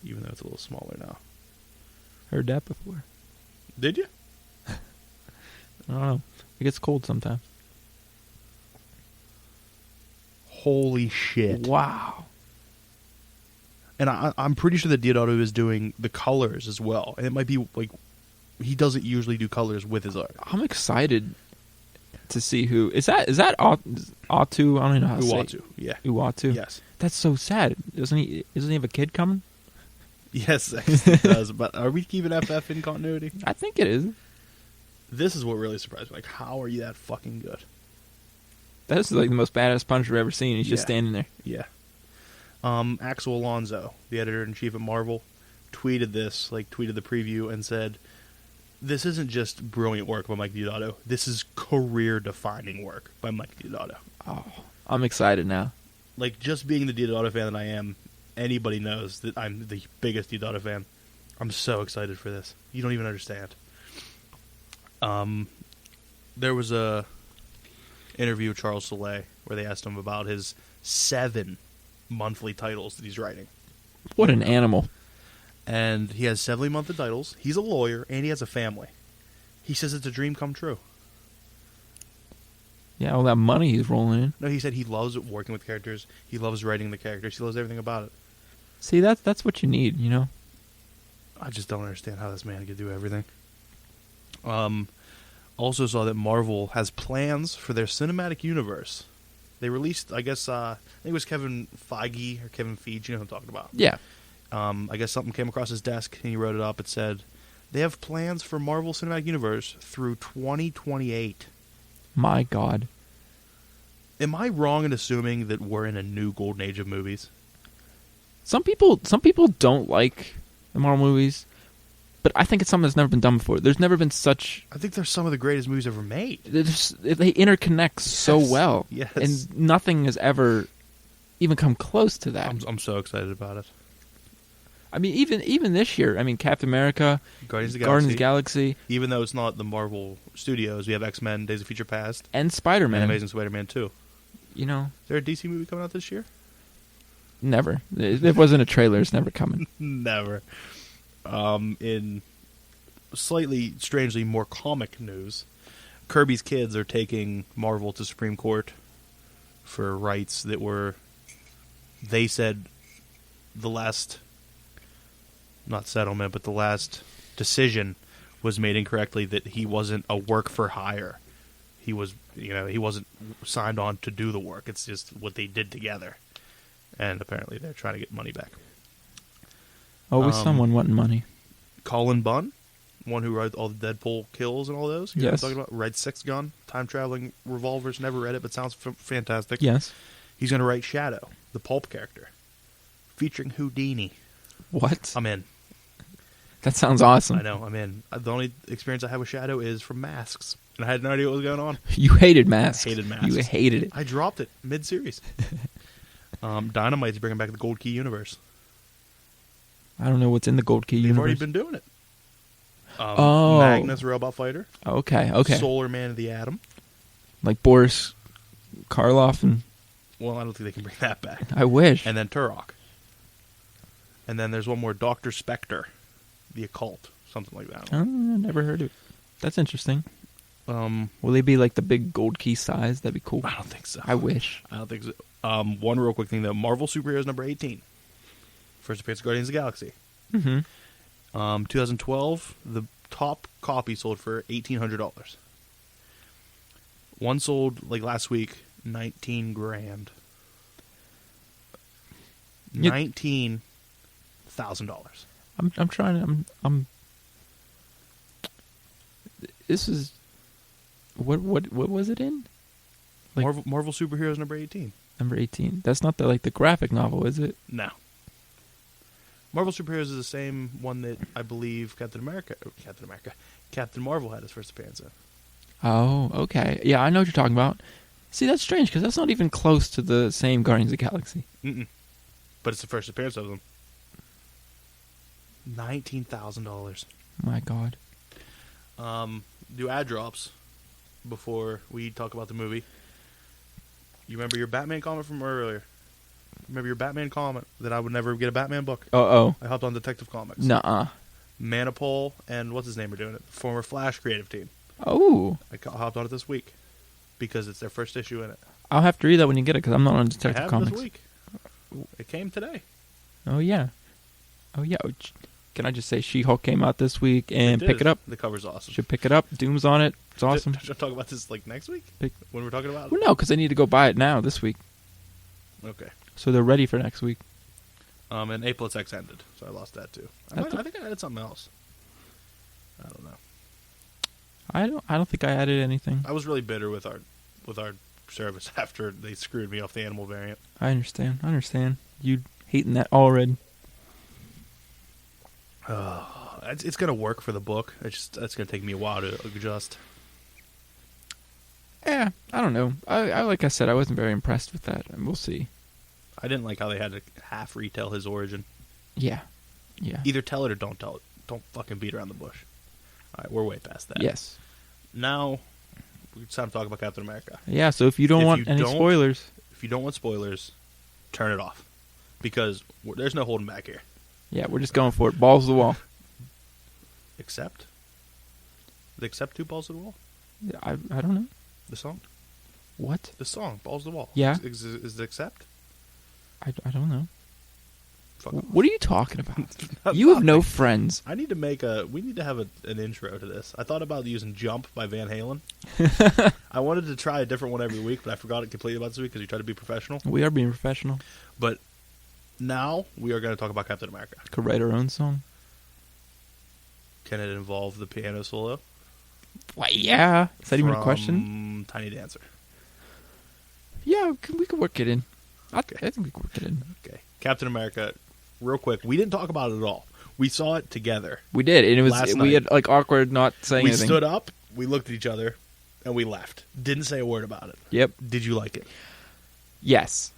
Even though it's a little smaller now. Heard that before. Did you? I don't know. It gets cold sometimes. Holy shit. Wow. And I'm pretty sure that Deodato is doing the colors as well. And it might be like, he doesn't usually do colors with his art. I'm excited to see who is that Atu? I don't know how to say it. Uatu, yeah. Uatu. Yes. That's so sad. Doesn't he have a kid coming? Yes, actually it does. But are we keeping FF in continuity? I think it is. This is what really surprised me. Like, how are you that fucking good? That's like the most badass puncher I've ever seen. He's just standing there. Yeah. Axel Alonso, the editor-in-chief at Marvel, tweeted the preview and said, "This isn't just brilliant work by Mike Deodato. This is career-defining work by Mike Deodato." Oh, I'm excited now. Like, just being the Deodato fan that I am, anybody knows that I'm the biggest Deodato fan. I'm so excited for this. You don't even understand. There was a interview with Charles Soule where they asked him about his 7 monthly titles that he's writing. What an animal. And he has 7 monthly titles. He's a lawyer, and he has a family. He says it's a dream come true. Yeah, all that money he's rolling in. No, he said he loves working with characters. He loves writing the characters. He loves everything about it. See, that's what you need, you know? I just don't understand how this man could do everything. Also saw that Marvel has plans for their cinematic universe. They released, I guess, I think it was Kevin Feige or Kevin Feige, you know who I'm talking about. Yeah. I guess something came across his desk and he wrote it up. It said, they have plans for Marvel Cinematic Universe through 2028. My God. Am I wrong in assuming that we're in a new golden age of movies? Some people don't like the Marvel movies, but I think it's something that's never been done before. There's never been such... I think they're some of the greatest movies ever made. They interconnect so well. Yes. And nothing has ever even come close to that. I'm so excited about it. I mean, even this year, I mean, Captain America, Guardians of the Galaxy. Even though it's not the Marvel Studios, we have X-Men, Days of Future Past. And Spider-Man. And Amazing Spider-Man 2. You know. Is there a DC movie coming out this year? Never. It wasn't a trailer. It's never coming. Never. In slightly, strangely more comic news, Kirby's kids are taking Marvel to Supreme Court for rights that were, they said, the last, not settlement, but the last decision was made incorrectly, that he wasn't a work for hire. He was, he wasn't signed on to do the work. It's just what they did together. And apparently they're trying to get money back. Always someone wanting money. Colin Bunn, one who wrote all the Deadpool kills and all those. You know Yes. what I'm talking about? Red Six Gun, time-traveling revolvers. Never read it, but sounds fantastic. Yes. He's going to write Shadow, the pulp character, featuring Houdini. What? I'm in. That sounds awesome. I know, I'm in. The only experience I have with Shadow is from Masks, and I had no idea what was going on. You hated Masks. I hated Masks. You hated it. I dropped it mid-series. Dynamite's bringing back the Gold Key universe. I don't know what's in the Gold Key They've universe. already been doing it. Oh. Magnus, Robot Fighter. Okay. Solar Man of the Atom. Like Boris Karloff and... Well, I don't think they can bring that back. I wish. And then Turok. And then there's one more, Dr. Spectre. The Occult. Something like that. I never heard of it. That's interesting. Will they be like the big gold key size? That'd be cool. I don't think so. I wish. I don't think so. One real quick thing, though. Marvel Superheroes number 18. First appearance of Guardians of the Galaxy. 2012, the top copy sold for $1,800. One sold, like, last week, $19,000. $19,000. I'm trying to... This is... What was it in? Like, Marvel Superheroes number 18. Number 18. That's not the graphic novel, is it? No. Marvel Superheroes is the same one that I believe Captain Marvel had his first appearance in. Oh, okay. Yeah, I know what you're talking about. See, that's strange, because that's not even close to the same Guardians of the Galaxy. But it's the first appearance of them. $19,000. My God. Do ad drops before we talk about the movie. You remember your Batman comment from earlier? Remember your Batman comment that I would never get a Batman book? Oh. I hopped on Detective Comics. Nuh-uh. Manipul and what's his name are doing it. Former Flash creative team. Oh. I hopped on it this week because it's their first issue in it. I'll have to read that when you get it because I'm not on I Detective have Comics. This week. It came today. Oh yeah. Can I just say She-Hulk came out this week and pick it up? The cover's awesome. Should pick it up. Doom's on it. It's awesome. Should I talk about this like next week when we're talking about it? Well, no, because I need to go buy it now this week. Okay. So they're ready for next week. And A plus X ended, so I lost that too. I think I added something else. I don't know. I don't think I added anything. I was really bitter with our service after they screwed me off the animal variant. I understand. You hating that already. It's gonna work for the book. It's gonna take me a while to adjust. Yeah, I don't know. I like I said, I wasn't very impressed with that, and we'll see. I didn't like how they had to half retell his origin. Yeah. Either tell it or don't tell it. Don't fucking beat around the bush. All right, we're way past that. Yes. Now, it's time to talk about Captain America. Yeah, so if you don't want any spoilers... If you don't want spoilers, turn it off. Because there's no holding back here. Yeah, we're just going for it. Balls to the wall. Except? Except 2 balls to the wall? I don't know. The song? What? The song, Balls to the Wall. Yeah. Is it Accept? I don't know. Fuck what are you talking about? You have no friends. We need to have an intro to this. I thought about using Jump by Van Halen. I wanted to try a different one every week, but I forgot it completely about this week because you try to be professional. We are being professional. But now we are going to talk about Captain America. Could write our own song. Can it involve the piano solo? Well, yeah. Is that even a question? Tiny Dancer. Yeah, we could work it in. Okay. I think we could work it in. Okay. Captain America, real quick. We didn't talk about it at all. We saw it together. We did, and we had like awkward not saying anything. We stood up, we looked at each other, and we left. Didn't say a word about it. Yep. Did you like it? Yes.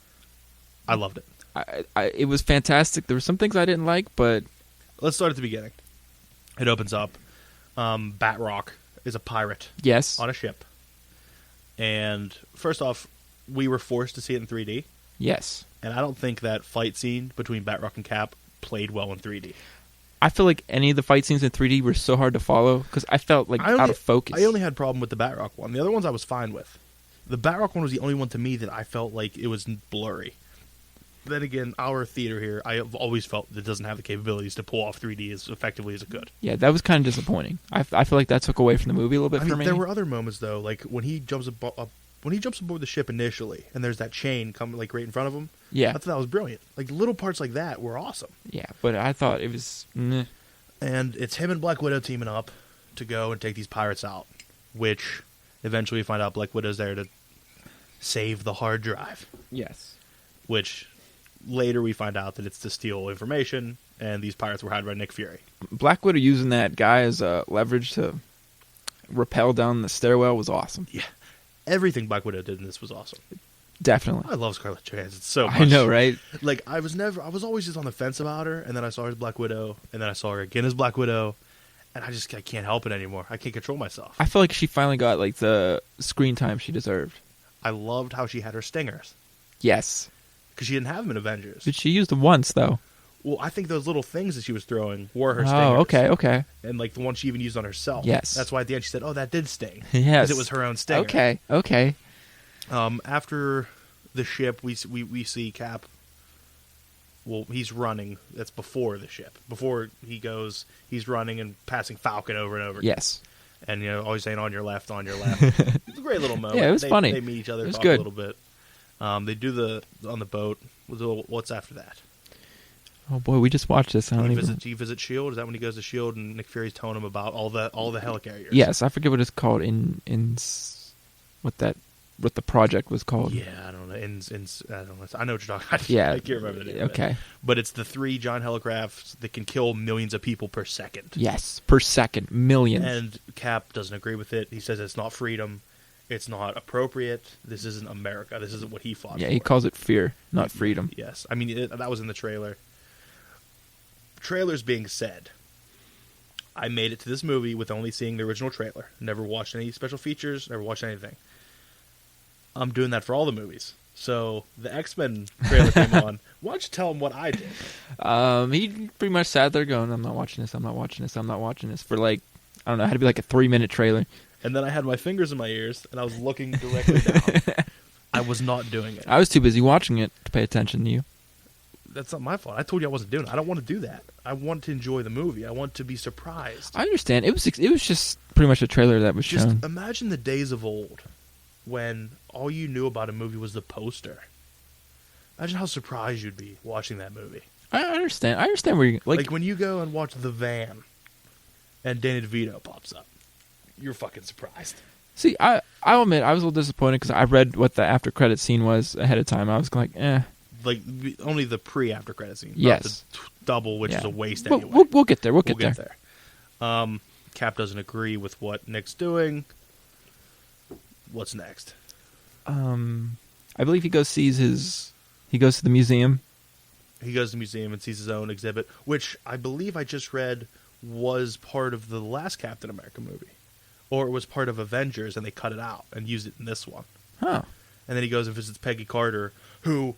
I loved it. It was fantastic. There were some things I didn't like, but... Let's start at the beginning. It opens up. Batroc is a pirate. Yes. On a ship. And first off, we were forced to see it in 3D. Yes. And I don't think that fight scene between Batroc and Cap played well in 3D. I feel like any of the fight scenes in 3D were so hard to follow because I felt like out of focus. I only had a problem with the Batroc one. The other ones I was fine with. The Batroc one was the only one to me that I felt like it was blurry. Then again, our theater here, I have always felt that it doesn't have the capabilities to pull off 3D as effectively as it could. Yeah, that was kind of disappointing. I feel like that took away from the movie a little bit for me. There were other moments though, like when he jumps aboard the ship initially, and there's that chain coming like right in front of him. Yeah, I thought that was brilliant. Like little parts like that were awesome. Yeah, but I thought it was. Meh. And it's him and Black Widow teaming up to go and take these pirates out, which eventually we find out Black Widow's there to save the hard drive. Yes. Which later we find out that it's to steal information, and these pirates were hired by Nick Fury. Black Widow using that guy as a leverage to rappel down the stairwell was awesome. Yeah. Everything Black Widow did in this was awesome. Definitely. I love Scarlett Johansson so much. I know, right? Like, I was always just on the fence about her, and then I saw her as Black Widow, and then I saw her again as Black Widow, And I can't help it anymore. I can't control myself. I feel like she finally got like the screen time she deserved. I loved how she had her stingers. Yes. Because she didn't have them in Avengers. But she used them once, though. Well, I think those little things that she was throwing were her stingers. Oh, okay. And like the one she even used on herself. Yes. That's why at the end she said, "Oh, that did sting." Yes. Because it was her own stinger. Okay. After the ship, we see Cap. Well, he's running. That's before the ship. Before he goes, he's running and passing Falcon over and over. Yes. And always saying "on your left, on your left." It's a great little moment. Yeah, it was funny. They meet each other, talk good. a little bit. They do on the boat. What's after that? Oh boy, we just watched this. He visits Shield. Is that when he goes to Shield and Nick Fury's telling him about all the helicarriers? Yes, I forget what it's called what the project was called. Yeah, I don't know. I don't know. I know what you're talking about. Yeah, I can't remember the name. Okay, but it's the 3 giant helicrafts that can kill millions of people per second. Yes, per second, millions. And Cap doesn't agree with it. He says it's not freedom. It's not appropriate. This isn't America. This isn't what he fought for. Yeah, he calls it fear, not freedom. Yes. I mean, that was in the trailer. Trailers being said, I made it to this movie with only seeing the original trailer. Never watched any special features, never watched anything. I'm doing that for all the movies. So the X-Men trailer came on. Why don't you tell him what I did? He pretty much sat there going, I'm not watching this for like, I don't know, it had to be like a 3-minute trailer. And then I had my fingers in my ears, and I was looking directly down. I was not doing it. I was too busy watching it to pay attention to you. That's not my fault. I told you I wasn't doing it. I don't want to do that. I want to enjoy the movie. I want to be surprised. I understand. It was just pretty much a trailer that was shown. Just imagine the days of old when all you knew about a movie was the poster. Imagine how surprised you'd be watching that movie. I understand. I understand where you're... Like when you go and watch The Van and Danny DeVito pops up. You're fucking surprised. See, I'll admit, I was a little disappointed because I read what the after credit scene was ahead of time. I was like, eh. Like, only the pre-after credit scene. Yes. Not the double, which is a waste anyway. We'll get there. We'll get there. Cap doesn't agree with what Nick's doing. What's next? I believe he goes to the museum. He goes to the museum and sees his own exhibit, which I believe I just read was part of the last Captain America movie. Or it was part of Avengers, and they cut it out and used it in this one. Huh. And then he goes and visits Peggy Carter, who,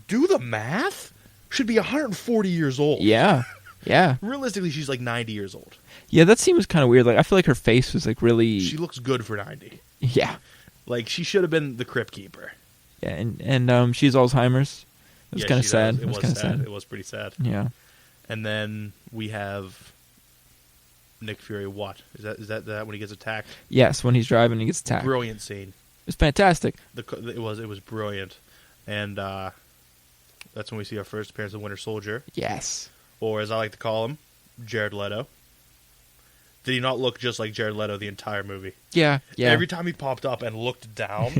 do the math, should be 140 years old. Yeah. Yeah. Realistically, she's like 90 years old. Yeah, that seems kind of weird. Like, I feel like her face was like really... She looks good for 90. Yeah. Like, she should have been the Crypt Keeper. Yeah, and she's Alzheimer's. It was kind of sad. It was kind of sad. It was pretty sad. Yeah. And then we have Nick Fury. What is that when he gets attacked? Yes, when he's driving, he gets attacked. Brilliant scene. It's fantastic. It was brilliant, and that's when we see our first appearance of Winter Soldier. Yes. Or as I like to call him, Jared Leto. Did he not look just like Jared Leto the entire movie? Yeah. Every time he popped up and looked down,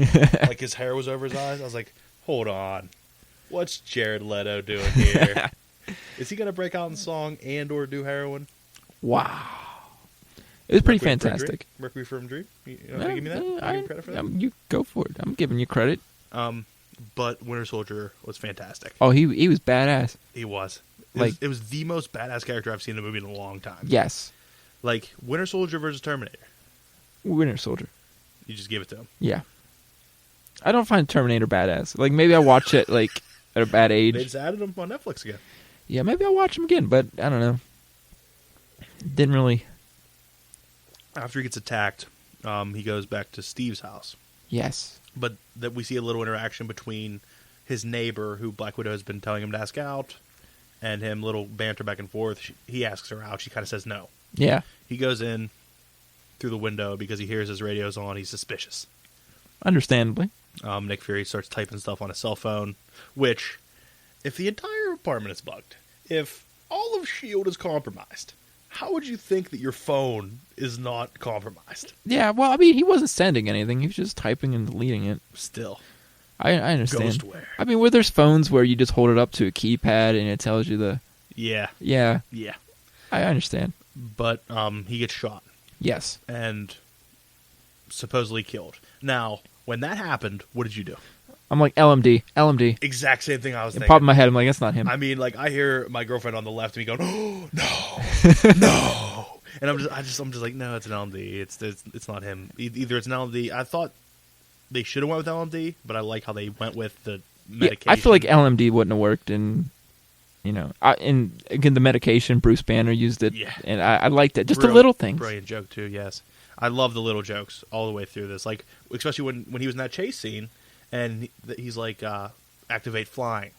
like his hair was over his eyes, I was like, hold on. What's Jared Leto doing here? Is he going to break out in song and or do heroin? Wow. It was pretty fantastic. Mercury from Dream? You give me that? You give me credit for that? You go for it. I'm giving you credit. But Winter Soldier was fantastic. Oh, he was badass. He was. It was the most badass character I've seen in a movie in a long time. Yes. Like, Winter Soldier versus Terminator. Winter Soldier. You just give it to him. Yeah. I don't find Terminator badass. Like, maybe I watch it, like, at a bad age. They just added him on Netflix again. Yeah, maybe I'll watch him again, but I don't know. Didn't really... After he gets attacked, he goes back to Steve's house. Yes. But that we see a little interaction between his neighbor, who Black Widow has been telling him to ask out, and him, little banter back and forth. He asks her out. She kind of says no. Yeah. He goes in through the window because he hears his radio's on. He's suspicious. Understandably. Nick Fury starts typing stuff on his cell phone, which, if the entire apartment is bugged, if all of S.H.I.E.L.D. is compromised, how would you think that your phone is not compromised? Yeah, well, I mean, he wasn't sending anything. He was just typing and deleting it. Still. I understand. Ghostware. I mean, where there's phones where you just hold it up to a keypad and it tells you the... Yeah. Yeah. Yeah. I understand. But he gets shot. Yes. And supposedly killed. Now, when that happened, what did you do? I'm like, LMD. Exact same thing I was thinking. It popped in my head. I'm like, that's not him. I mean, like, I hear my girlfriend on the left and me going, oh, no, no. And I'm just like, no, it's an LMD. It's not him. Either it's an LMD. I thought they should have went with LMD, but I like how they went with the medication. Yeah, I feel like LMD wouldn't have worked, and and again the medication. Bruce Banner used it, and I liked it. Just the little things. Brilliant joke too. Yes, I love the little jokes all the way through this. Like especially when he was in that chase scene, and he's like, activate flying,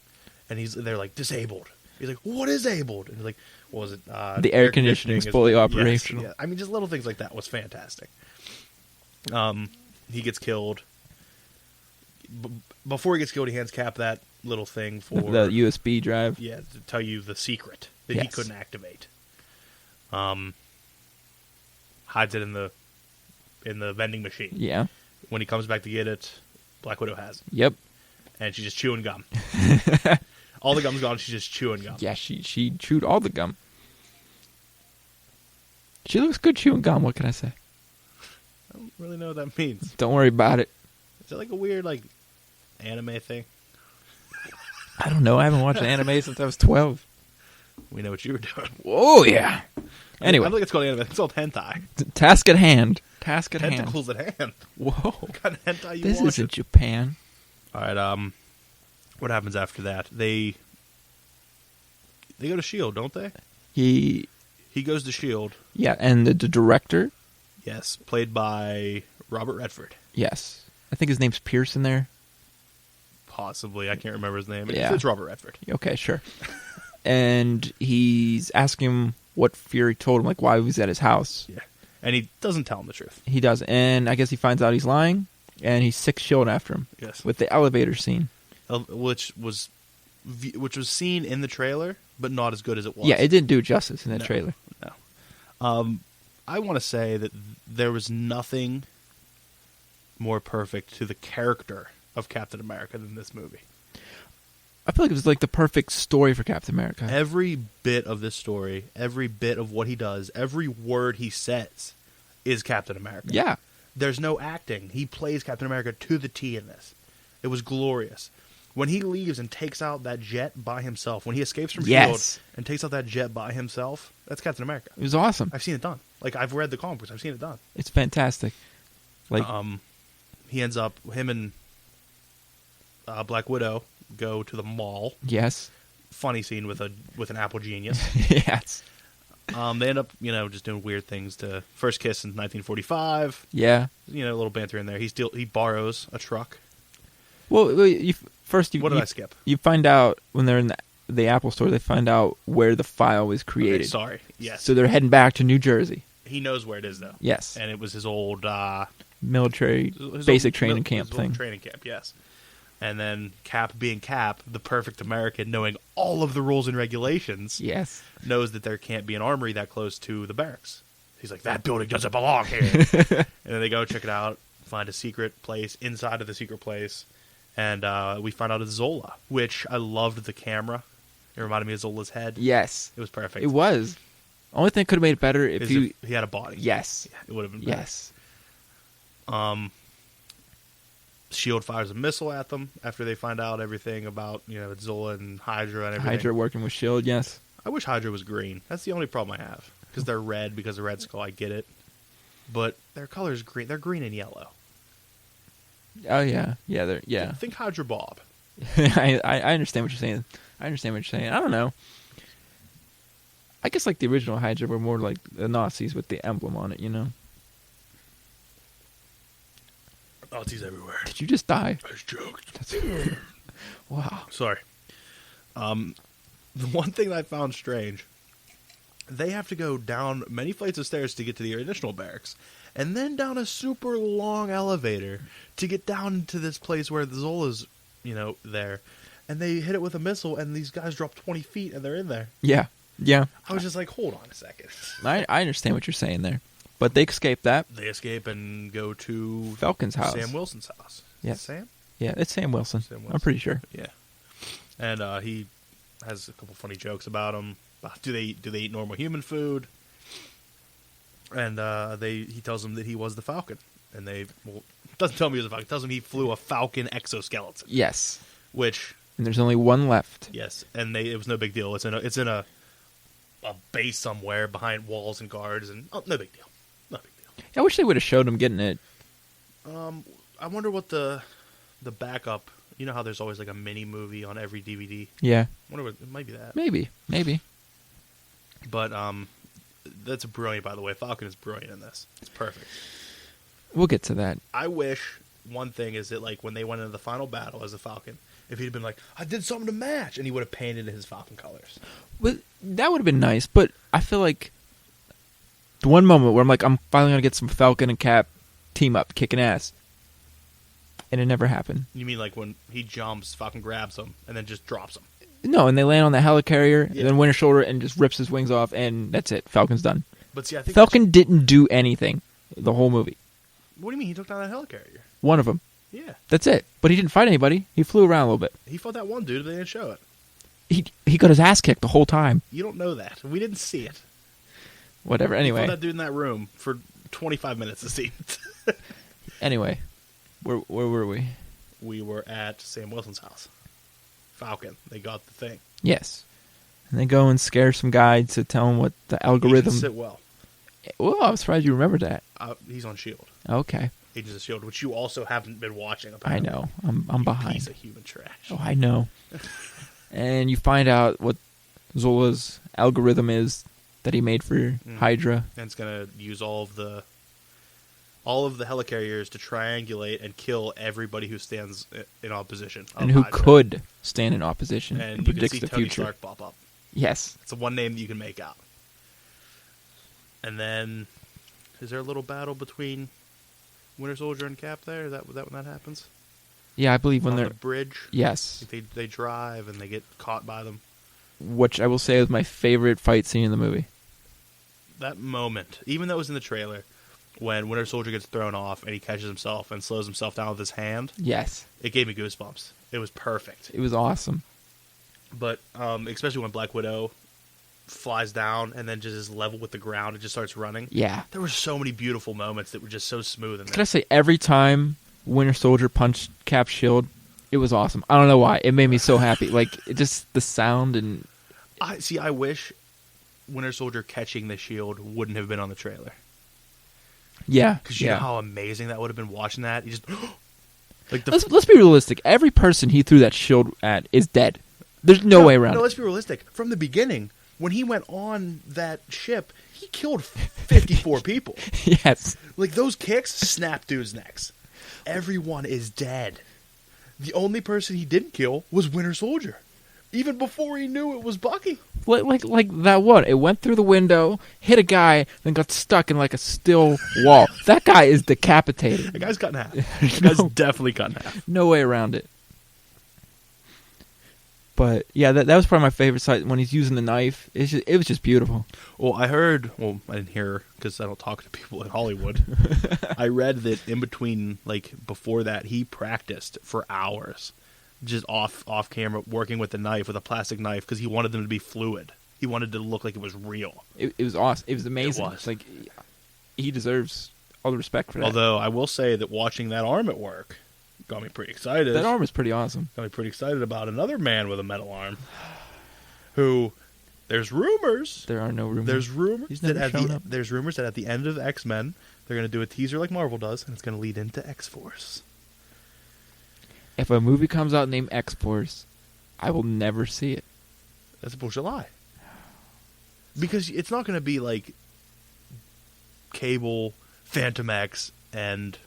and they're like disabled. He's like, what is abled? And he's like, what was it? The air conditioning is fully operational. Yes, yeah. I mean, just little things like that was fantastic. He gets killed. Before he gets killed, he hands Cap that little thing for the USB drive. Yeah, to tell you the secret that he couldn't activate. Hides it in the vending machine. Yeah. When he comes back to get it, Black Widow has it. Yep. And she's just chewing gum. All the gum's gone. She's just chewing gum. Yeah, she chewed all the gum. She looks good chewing gum. What can I say? I don't really know what that means. Don't worry about it. Is it like a weird anime thing? I don't know. I haven't watched anime since I was 12. We know what you were doing. Oh yeah. Anyway, I don't think it's called anime. It's called hentai. Task at hand. Tentacles at hand. Whoa. What kind of hentai you This watching? isn't Japan. All right. What happens after that? They go to S.H.I.E.L.D., don't they? He goes to S.H.I.E.L.D. Yeah, and the director? Yes, played by Robert Redford. Yes. I think his name's Pierce in there. Possibly. I can't remember his name. Yeah. It's Robert Redford. Okay, sure. And he's asking him what Fury told him, like why he was at his house. Yeah. And he doesn't tell him the truth. He does. And I guess he finds out he's lying, and he's sick S.H.I.E.L.D. after him. Yes. With the elevator scene. Which was seen in the trailer, but not as good as it was. Yeah, it didn't do justice in the trailer. No. I want to say that there was nothing more perfect to the character of Captain America than this movie. I feel like it was like the perfect story for Captain America. Every bit of this story, every bit of what he does, every word he says is Captain America. Yeah. There's no acting. He plays Captain America to the T in this. It was glorious. When he leaves and takes out that jet by himself, when he escapes from S.H.I.E.L.D. and takes out that jet by himself, that's Captain America. It was awesome. I've seen it done. Like, I've read the comic books. I've seen it done. It's fantastic. Like, he ends up, him and Black Widow go to the mall. Yes. Funny scene with an Apple genius. Yes. They end up, just doing weird things to first kiss in 1945. Yeah. A little banter in there. He borrows a truck. Well, what did I skip? You find out when they're in the Apple store, they find out where the file was created. Okay, sorry. Yes. So they're heading back to New Jersey. He knows where it is, though. Yes. And it was his old military his basic old, training camp his thing. Old training camp, yes. And then Cap, being Cap, the perfect American, knowing all of the rules and regulations, yes, knows that there can't be an armory that close to the barracks. He's like, that building doesn't belong here. And then they go check it out, find a secret place inside of the secret place, and we find out it's Zola, which I loved the camera. It reminded me of Zola's head. Yes. It was perfect. It was. Only thing could have made it better if he had a body. Yes. Yeah, it would have been better. Yes. S.H.I.E.L.D. fires a missile at them after they find out everything about, Zola and Hydra and everything. Hydra working with S.H.I.E.L.D., yes. I wish Hydra was green. That's the only problem I have. Because they're red, because of Red Skull, I get it. But their color is green. They're green and yellow. Oh, yeah. Yeah, Think Hydra Bob. I understand what you're saying. I don't know. I guess like the original Hydra were more like the Nazis with the emblem on it, Nazis everywhere. Did you just die? I just choked. Wow. Sorry. The one thing that I found strange, they have to go down many flights of stairs to get to the initial barracks, and then down a super long elevator to get down to this place where the Zola's, there. And they hit it with a missile, and these guys drop 20 feet, and they're in there. Yeah. I was just like, hold on a second. I understand what you're saying there. But they escape that. They escape and go to Falcon's house. Sam Wilson's house. Yes. Sam? Yeah, it's Sam Wilson. I'm pretty sure. Yeah. And he has a couple funny jokes about him. Do they eat normal human food? And he tells them that he was the Falcon. And doesn't tell me he was a Falcon. Tells them he flew a Falcon exoskeleton. Yes. Which... And there's only one left. Yes. And it was no big deal. It's in a base somewhere behind walls and guards, and no big deal. No big deal. I wish they would have showed him getting it. I wonder what the backup. You know how there's always like a mini movie on every DVD. Yeah. I wonder what it might be that. Maybe. But that's brilliant. By the way, Falcon is brilliant in this. It's perfect. We'll get to that. I wish one thing is that like when they went into the final battle as a Falcon, if he'd been like, I did something to match, and he would have painted his Falcon colors. Well, that would have been nice, but I feel like the one moment where I'm like, I'm finally gonna get some Falcon and Cap team up, kicking ass. And it never happened. You mean like when he jumps, Falcon grabs him, and then just drops him? No, and they land on the helicarrier, and then Winter Soldier, and just rips his wings off, and that's it. Falcon's done. But see, I think Falcon didn't do anything the whole movie. What do you mean? He took down that helicarrier. One of them. Yeah. That's it. But he didn't fight anybody. He flew around a little bit. He fought that one dude, but they didn't show it. He got his ass kicked the whole time. You don't know that. We didn't see it. Whatever. Anyway. He fought that dude in that room for 25 minutes to see it. Anyway. Where were we? We were at Sam Wilson's house. Falcon. They got the thing. Yes. And they go and scare some guy to tell him what the algorithm... Agents sit well. Well, I was surprised you remembered that. He's on S.H.I.E.L.D. Okay. Agents of S.H.I.E.L.D., which you also haven't been watching, apparently. I know. I'm behind. Piece of human trash. Oh, I know. And you find out what Zola's algorithm is that he made for Hydra. And it's going to use all of the helicarriers to triangulate and kill everybody who stands in opposition. And who Hydra. Could stand in opposition and predicts you can see the Tony future. Stark pop up. Yes. It's the one name that you can make out. And then, is there a little battle between Winter Soldier and Cap there? Is that when that happens? Yeah, I believe when on they're... the bridge? Yes. They drive and they get caught by them. Which I will say is my favorite fight scene in the movie. That moment, even though it was in the trailer, when Winter Soldier gets thrown off and he catches himself and slows himself down with his hand. Yes. It gave me goosebumps. It was perfect. It was awesome. But especially when Black Widow flies down and then just is level with the ground and just starts running. Yeah. There were so many beautiful moments that were just so smooth in there. Can I say, every time Winter Soldier punched Cap's shield, it was awesome. I don't know why. It made me so happy. Like, just the sound and... I wish Winter Soldier catching the shield wouldn't have been on the trailer. Yeah. Because you know how amazing that would have been watching that? You just... like let's be realistic. Every person he threw that shield at is dead. There's no way around it. No, let's be realistic. From the beginning, when he went on that ship, he killed 54 people. Yes. Like, those kicks snap dudes' necks. Everyone is dead. The only person he didn't kill was Winter Soldier. Even before he knew it was Bucky. Like that one. It went through the window, hit a guy, then got stuck in like a still wall. That guy is decapitated. That guy's cut in half. That guy's definitely cut in half. No way around it. But yeah, that was probably my favorite sight when he's using the knife. It was just beautiful. Well, I didn't hear because I don't talk to people in Hollywood. I read that in between, like before that, he practiced for hours, just off camera, working with the knife, with a plastic knife, because he wanted them to be fluid. He wanted to look like it was real. It was awesome. It was amazing. It was. Like, he deserves all the respect for that. Although I will say that watching that arm at work got me pretty excited. That arm is pretty awesome. Got me pretty excited about another man with a metal arm. Who, there's rumors. There are no rumors. There's rumors He's that never shown up. there's rumors that at the end of X-Men, they're going to do a teaser like Marvel does, and it's going to lead into X-Force. If a movie comes out named X-Force, I will never see it. That's a bullshit lie. Because it's not going to be like Cable, Phantom X, and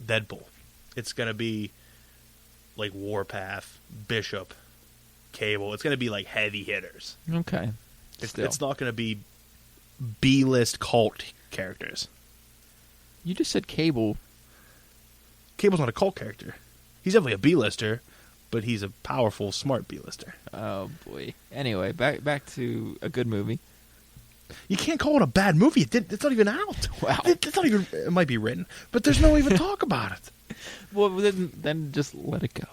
Deadpool. It's going to be like Warpath, Bishop, Cable. It's going to be like heavy hitters. Okay. It's not going to be B-list cult characters. You just said Cable. Cable's not a cult character. He's definitely a B-lister, but he's a powerful, smart B-lister. Oh, boy. Anyway, back to a good movie. You can't call it a bad movie. It's not even out. Wow. It's not even... It might be written, but there's no even talk about it. Well, then just let it go.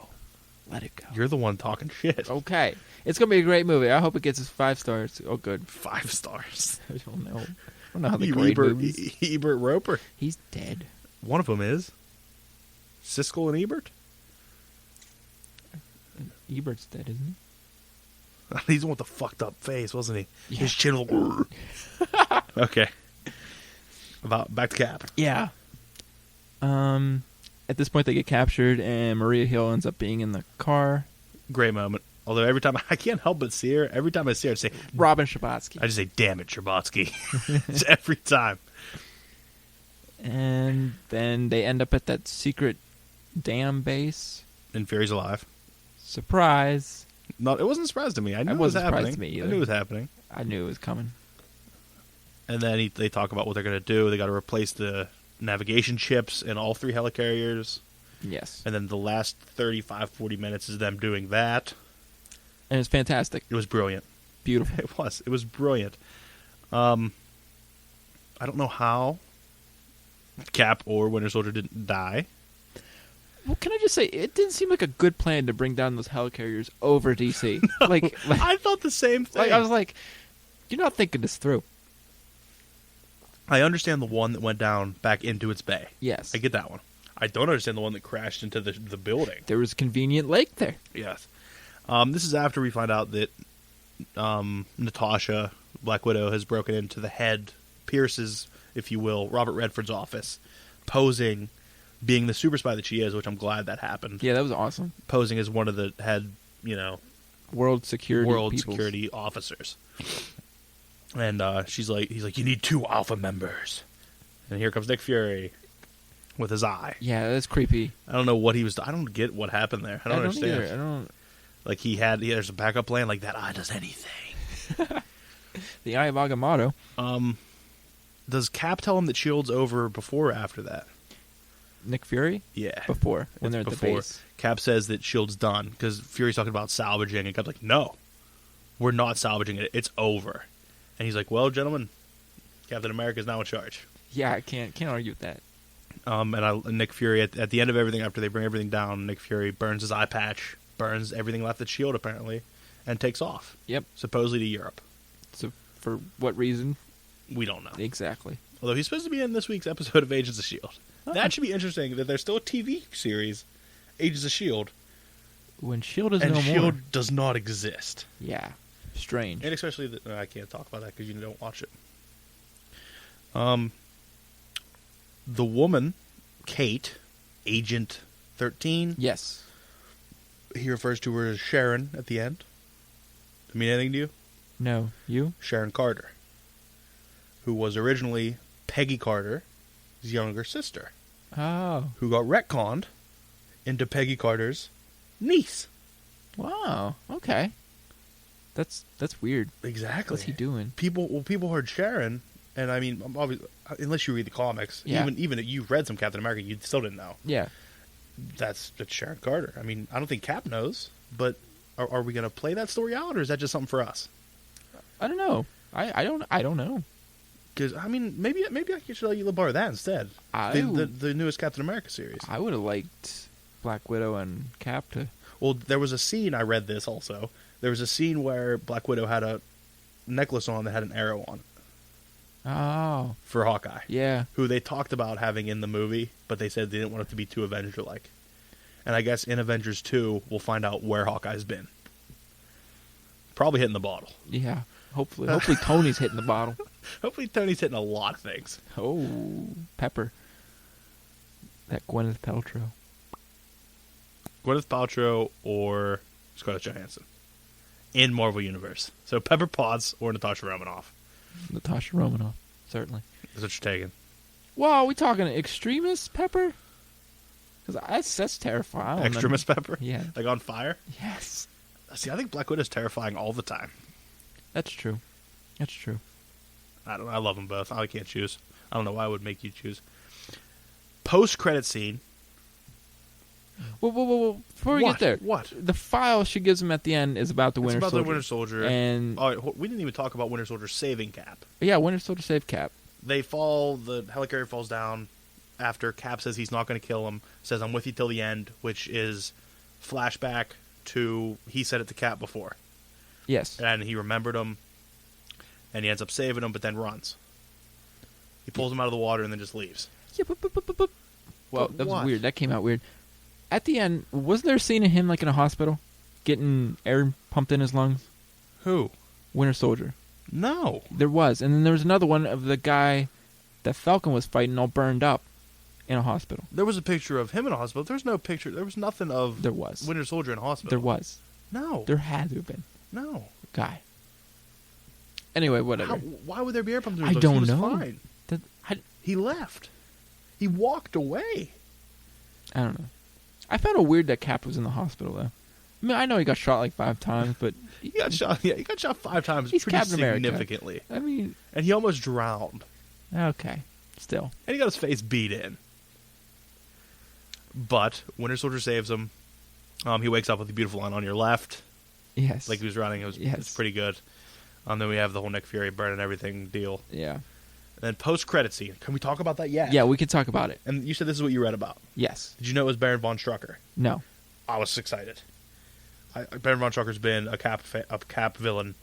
Let it go. You're the one talking shit. Okay. It's going to be a great movie. I hope it gets us 5 stars. Oh, good. 5 stars. I don't know. I don't know how they grade movies. Ebert Roper. He's dead. One of them is. Siskel and Ebert? Ebert's dead, isn't he? He's the one with the fucked up face, wasn't he? Yeah. His chin will... Okay. Back to Cap. Yeah. At this point, they get captured, and Maria Hill ends up being in the car. Great moment. Although every time I can't help but see her. Every time I see her, I say Robin Scherbatsky. I just say, "Damn it, Scherbatsky!" It's every time. And then they end up at that secret dam base. And Fury's alive. Surprise! No, it wasn't a surprise to me. I knew it was happening. To me either. I knew it was happening. I knew it was coming. And then they talk about what they're going to do. They got to replace the navigation chips in all 3 helicarriers. Yes. And then the last 35, 40 minutes is them doing that. And it's fantastic. It was brilliant. Beautiful. It was. It was brilliant. I don't know how Cap or Winter Soldier didn't die. Well, can I just say, it didn't seem like a good plan to bring down those helicarriers over DC. No, like I thought the same thing. Like, I was like, you're not thinking this through. I understand the one that went down back into its bay. Yes. I get that one. I don't understand the one that crashed into the building. There was a convenient lake there. Yes. This is after we find out that Natasha, Black Widow, has broken into the head, Pierce's, if you will, Robert Redford's office, posing, being the super spy that she is, which I'm glad that happened. Yeah, that was awesome. Posing as one of the head, world security officers. And he's like, you need 2 Alpha members. And here comes Nick Fury with his eye. Yeah, that's creepy. I don't know what he was. I don't get what happened there. I don't understand. Either. I don't. Like there's a backup plan. Like that eye does anything. The Eye of Agamotto. Does Cap tell him that Shield's over before or after that? Nick Fury? Yeah, before when they're at the base. Cap says that Shield's done because Fury's talking about salvaging, and Cap's like, "No, we're not salvaging it. It's over." And he's like, "Well, gentlemen, Captain America's now in charge." Yeah, I can't argue with that. And Nick Fury at the end of everything, after they bring everything down, Nick Fury burns his eye patch, burns everything left at Shield apparently, and takes off. Yep, supposedly to Europe. So for what reason? We don't know exactly. Although he's supposed to be in this week's episode of Agents of Shield. That should be interesting. That there's still a TV series, Agents of Shield, when Shield is no more. And Shield does not exist. Yeah, strange. And especially I can't talk about that because you don't watch it. The woman, Kate, Agent 13. Yes. He refers to her as Sharon at the end. Does it mean anything to you? No. You? Sharon Carter, who was originally Peggy Carter's younger sister. Oh. Who got retconned into Peggy Carter's niece. Wow. Okay. That's weird. Exactly. What's he doing? People heard Sharon, and I mean, obviously, unless you read the comics, even if you've read some Captain America, you still didn't know. Yeah. That's Sharon Carter. I mean, I don't think Cap knows, but are we going to play that story out, or is that just something for us? I don't know. I don't know. Because I mean, maybe I should let you borrow that instead. The newest Captain America series. I would have liked Black Widow and Cap to. Well, there was a scene. I read this also. There was a scene where Black Widow had a necklace on that had an arrow on it. Oh. For Hawkeye. Yeah. Who they talked about having in the movie, but they said they didn't want it to be too Avenger-like. And I guess in Avengers 2, we'll find out where Hawkeye's been. Probably hitting the bottle. Yeah. Hopefully Tony's hitting the bottle. Hopefully Tony's hitting a lot of things. Oh, Pepper. That Gwyneth Paltrow. Gwyneth Paltrow or Scarlett Johansson. In Marvel Universe. So Pepper Potts or Natasha Romanoff. Natasha Romanoff, certainly. That's what you're taking. Well, are we talking extremist Pepper? Because that's terrifying. Extremist Pepper? Yeah. Like on fire? Yes. See, I think Black Widow's terrifying all the time. That's true. That's true. I don't know. I love them both. I can't choose. I don't know why I would make you choose. Post-credit scene. Whoa. Before we get there. What? The file she gives him at the end is about the Winter Soldier. It's about the Winter Soldier. And we didn't even talk about Winter Soldier saving Cap. Yeah, Winter Soldier saved Cap. They fall. The helicarrier falls down after Cap says he's not going to kill him. Says, I'm with you till the end, which is flashback to he said it to Cap before. Yes. And he remembered him, and he ends up saving him, but then runs. He pulls him out of the water and then just leaves. Yeah, well, that was what? weird. That came out weird. At the end, wasn't there a scene of him like in a hospital, getting air pumped in his lungs? Who? Winter Soldier. No. There was. And then there was another one of the guy that Falcon was fighting all burned up in a hospital. There was a picture of him in a hospital. There's no picture. There was nothing of There was. Winter Soldier in a hospital. There was. No. There had to have been. No. Guy. Anyway, whatever. Why would there be air pumps? I don't he was know. Fine. He left. He walked away. I don't know. I found it weird that Cap was in the hospital, though. I mean, I know he got shot like 5 times, but... He got shot 5 times he's pretty Captain significantly. America. I mean... And he almost drowned. Okay. Still. And he got his face beat in. But Winter Soldier saves him. He wakes up with a beautiful line on your left. Yes. Like he was running. It was pretty good. Then we have the whole Nick Fury burning everything deal. Yeah. And then post-credit scene. Can we talk about that yet? Yeah, we can talk about it. And you said this is what you read about. Yes. Did you know it was Baron von Strucker? No. I was excited. Baron von Strucker's been a Cap villain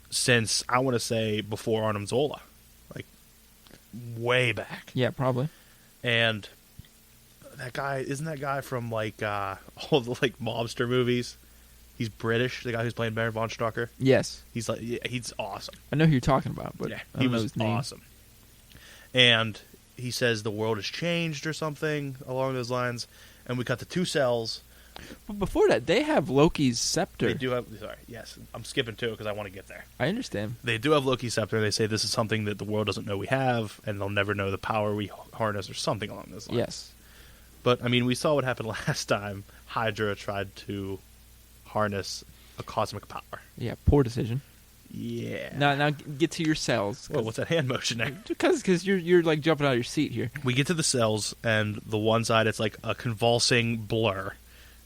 since, I want to say, before Arnim Zola. Like, way back. Yeah, probably. And that guy, isn't that guy from, like, all the, like, mobster movies? He's British, the guy who's playing Baron von Strucker. Yes. He's like, yeah, he's awesome. I know who you're talking about, but yeah, I don't know his name. Awesome. And he says the world has changed or something along those lines. And we cut the 2 cells. But before that, they have Loki's scepter. They do have, sorry, yes, I'm skipping 2 because I want to get there. I understand. They do have Loki's scepter. They say this is something that the world doesn't know we have, and they'll never know the power we harness or something along those lines. Yes. But, I mean, we saw what happened last time. Hydra tried to harness a cosmic power. Yeah, poor decision. Yeah. Now get to your cells. Whoa, what's that hand motion there? Because you're like jumping out of your seat here. We get to the cells, and the one side it's like a convulsing blur.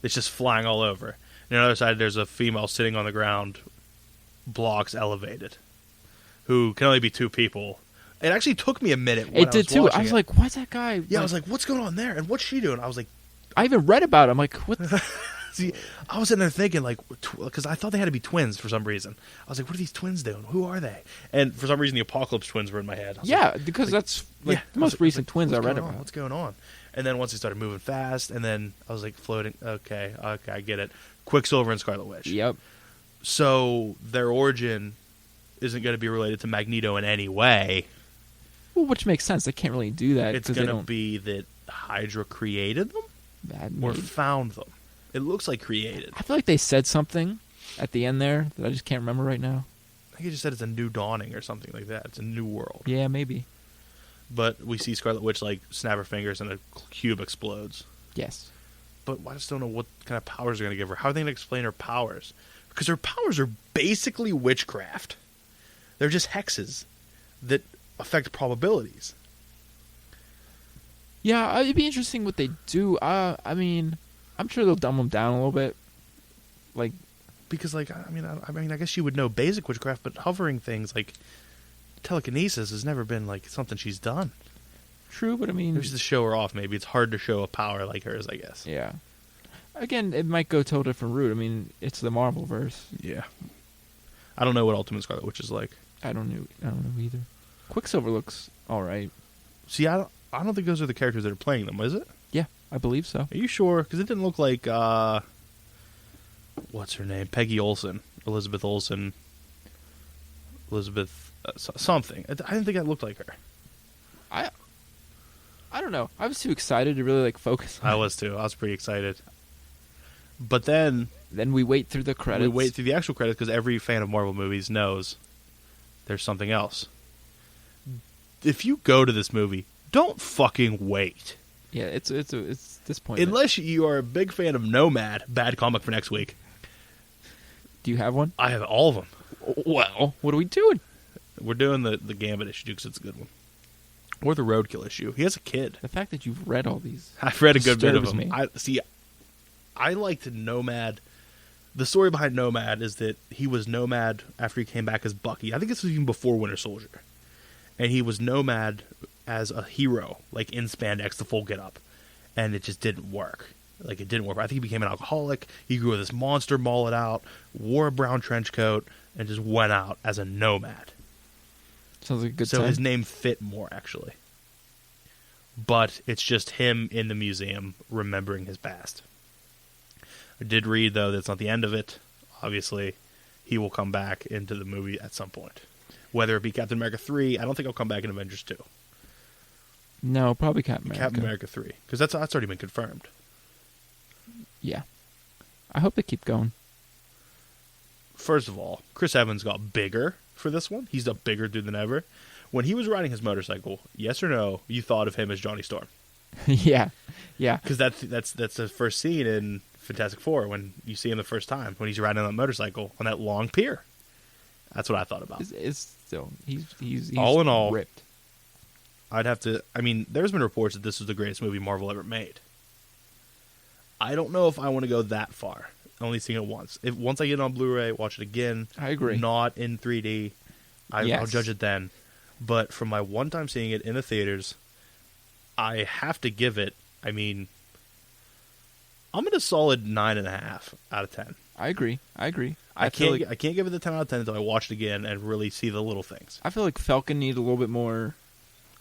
It's just flying all over. And on the other side, there's a female sitting on the ground, blocks elevated, who can only be 2 people. It actually took me a minute. When it did too. I was like, "What's that guy?" Yeah, I was like, "What's going on there? And what's she doing?" I was like, I even read about it. I'm like, "What?" See, I was sitting there thinking, like, because I thought they had to be twins for some reason. I was like, what are these twins doing? Who are they? And for some reason, the Apocalypse twins were in my head. Yeah, because that's the most recent twins I read about. What's going on? And then once they started moving fast, and then I was like floating. Okay, I get it. Quicksilver and Scarlet Witch. Yep. So their origin isn't going to be related to Magneto in any way. Well, which makes sense. They can't really do that. It's going to be that Hydra created them or found them. It looks like created. I feel like they said something at the end there that I just can't remember right now. I think he just said it's a new dawning or something like that. It's a new world. Yeah, maybe. But we see Scarlet Witch like snap her fingers and a cube explodes. Yes. But I just don't know what kind of powers they're going to give her. How are they going to explain her powers? Because her powers are basically witchcraft. They're just hexes that affect probabilities. Yeah, it'd be interesting what they do. I mean, I'm sure they'll dumb them down a little bit. Like, because like I guess she would know basic witchcraft, but hovering things like telekinesis has never been like something she's done. True, but I mean, maybe just to show her off. Maybe it's hard to show a power like hers, I guess. Yeah. Again, it might go to a different route. I mean, it's the Marvel verse. Yeah. I don't know what Ultimate Scarlet Witch is like. I don't know either. Quicksilver looks all right. See, I don't think those are the characters that are playing them, is it? Yeah, I believe so. Are you sure? Because it didn't look like what's her name? Peggy Olsen, Elizabeth Olsen, Elizabeth something. I didn't think that looked like her. I don't know. I was too excited to really like focus on I was too. I was pretty excited. But then we wait through the credits. We wait through the actual credits because every fan of Marvel movies knows there's something else. If you go to this movie, don't fucking wait. Yeah, it's disappointing. Unless you are a big fan of Nomad, bad comic for next week. Do you have one? I have all of them. Well, what are we doing? We're doing the Gambit issue because it's a good one. Or the Roadkill issue. He has a kid. The fact that you've read all these, I've read a good bit of them. Me. I liked Nomad. The story behind Nomad is that he was Nomad after he came back as Bucky. I think this was even before Winter Soldier. And he was Nomad as a hero, like in spandex, the full get-up. And it just didn't work. Like, it didn't work. I think he became an alcoholic. He grew this monster mullet out, wore a brown trench coat, and just went out as a nomad. Sounds like a good So time. his name fit more, actually. But it's just him in the museum remembering his past. I did read, though, that's not the end of it. Obviously, he will come back into the movie at some point. Whether it be Captain America 3, I don't think he'll come back in Avengers 2. No, probably Captain America. Captain America 3, because that's already been confirmed. Yeah. I hope they keep going. First of all, Chris Evans got bigger for this one. He's a bigger dude than ever. When he was riding his motorcycle, yes or no, you thought of him as Johnny Storm. Yeah. Because that's the first scene in Fantastic Four when you see him the first time, when he's riding on that motorcycle on that long pier. That's what I thought about. It's still, he's all in all, ripped. I'd have to... I mean, there's been reports that this was the greatest movie Marvel ever made. I don't know if I want to go that far. Only seeing it once. Once I get it on Blu-ray, watch it again. I agree. Not in 3D. I'll judge it then. But from my one time seeing it in the theaters, I have to give it... I mean, I'm at a solid 9.5 out of 10. I agree. I can't give it the 10 out of 10 until I watch it again and really see the little things. I feel like Falcon needed a little bit more...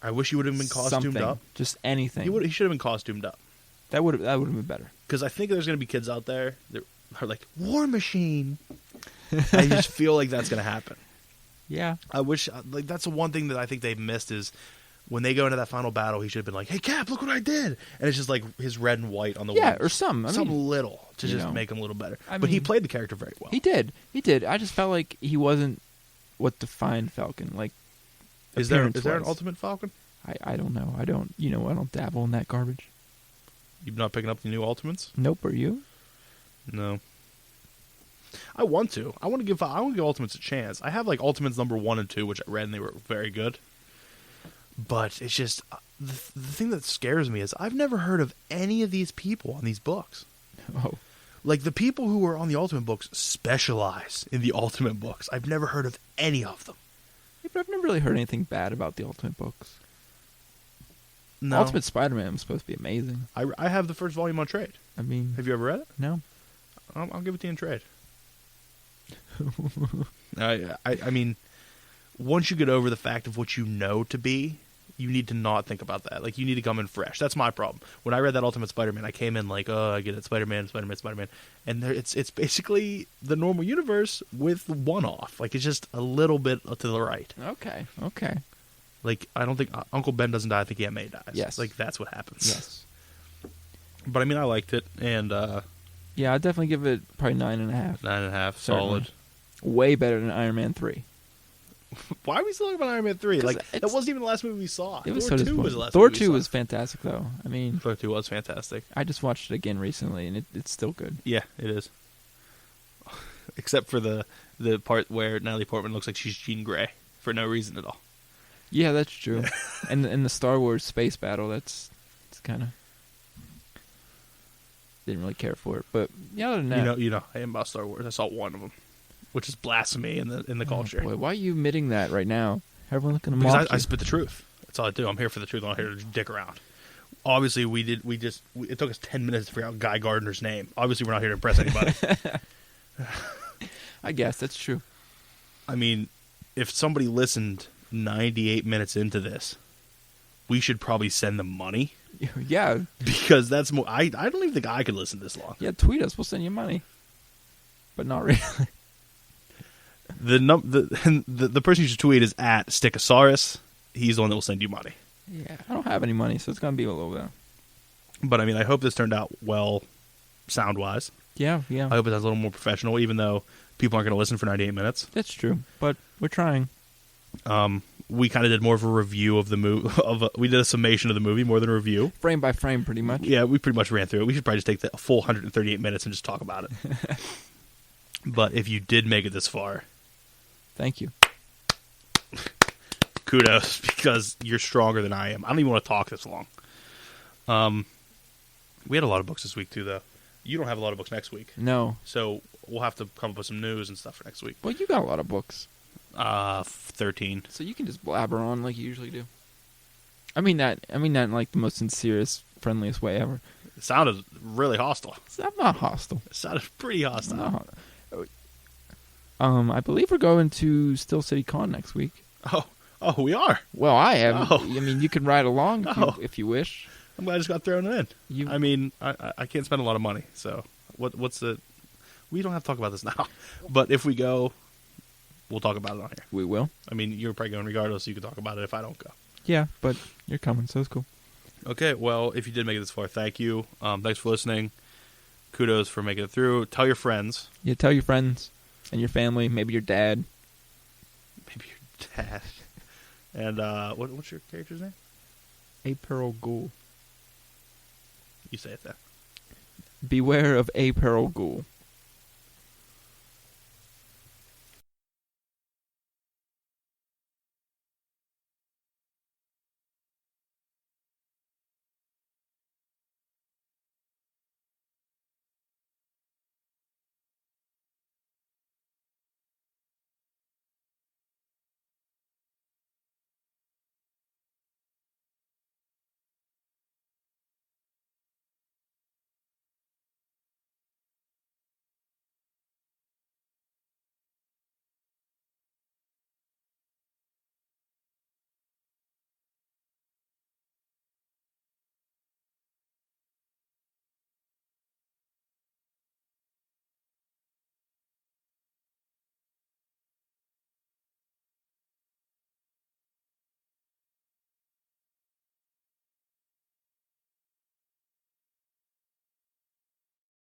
I wish he would have been costumed up. Just anything. He should have been costumed up. That would have been better. Because I think there's going to be kids out there that are like, War Machine. I just feel like that's going to happen. Yeah. I wish, like, that's the one thing that I think they missed is when they go into that final battle, he should have been like, hey, Cap, look what I did. And it's just like his red and white on the wings. Or some little to just make him a little better. But he played the character very well. He did. I just felt like he wasn't what defined Falcon. Like, is there an Ultimate Falcon? I don't know. I don't dabble in that garbage. You're not picking up the new Ultimates? Nope. Are you? No. I want to. I want to give Ultimates a chance. I have like Ultimates number 1 and 2, which I read and they were very good. But it's just the thing that scares me is I've never heard of any of these people on these books. Oh. Like the people who are on the Ultimate books specialize in the Ultimate books. I've never heard of any of them. Yeah, but I've never really heard anything bad about the Ultimate books. No. Ultimate Spider-Man was supposed to be amazing. I have the first volume on trade. I mean... Have you ever read it? No. I'll give it to you in trade. I mean, once you get over the fact of what you know to be, you need to not think about that. Like, you need to come in fresh. That's my problem. When I read that Ultimate Spider-Man, I came in like, oh, I get it, Spider-Man. And it's basically the normal universe with one-off. Like, it's just a little bit to the right. Okay. Like, I don't think Uncle Ben doesn't die. I think Aunt May dies. Yes. Like, that's what happens. Yes. But, I mean, I liked it. And, yeah, I'd definitely give it probably 9.5. 9.5, solid. Way better than Iron Man 3. Why are we still talking about Iron Man 3? Like, that wasn't even the last movie we saw. It was Thor so 2 was the last Thor movie we 2 saw. was fantastic, though. I mean... Thor 2 was fantastic. I just watched it again recently, and it's still good. Yeah, it is. Except for the part where Natalie Portman looks like she's Jean Grey for no reason at all. Yeah, that's true. and the Star Wars space battle, it's kind of... Didn't really care for it, but yeah, other than that... You know, I am about Star Wars. I saw one of them, which is blasphemy in the culture. Boy, why are you admitting that right now? Everyone's looking to mock you. I spit the truth. That's all I do. I'm here for the truth. I'm not here to dick around. Obviously, it took us 10 minutes to figure out Guy Gardner's name. Obviously, we're not here to impress anybody. I guess that's true. I mean, if somebody listened 98 minutes into this, we should probably send them money. Yeah, because that's more. I don't even think I could listen this long. Yeah, tweet us. We'll send you money, but not really. The person you should tweet is at Stickosaurus. He's the one that will send you money. Yeah, I don't have any money, so it's gonna be a little bit. But I mean, I hope this turned out well, sound wise. Yeah. I hope it's a little more professional, even though people aren't going to listen for 98 minutes. That's true, but we're trying. We kind of did more of a review of the movie. We did a summation of the movie more than a review, frame by frame, pretty much. Yeah, we pretty much ran through it. We should probably just take the full 138 minutes and just talk about it. But if you did make it this far, thank you. Kudos, because you're stronger than I am. I don't even want to talk this long. We had a lot of books this week too, though. You don't have a lot of books next week. No. So we'll have to come up with some news and stuff for next week. Well, you got a lot of books. 13. So you can just blabber on like you usually do. I mean that in like the most sincerest, friendliest way ever. It sounded really hostile. I'm not hostile. It sounded pretty hostile. I believe we're going to Steel City Con next week. Oh, we are. Well, I am. Oh. I mean, you can ride along if you wish. I'm glad I just got thrown in. I mean, I can't spend a lot of money. So what's We don't have to talk about this now. But if we go, we'll talk about it on here. We will. I mean, you're probably going regardless, so you can talk about it if I don't go. Yeah, but you're coming, so it's cool. Okay, well, if you did make it this far, thank you. Thanks for listening. Kudos for making it through. Tell your friends. Yeah, tell your friends and your family, maybe your dad. Maybe your dad. And what's your character's name? A Peril Ghoul. You say it then. Beware of A Peril Ghoul.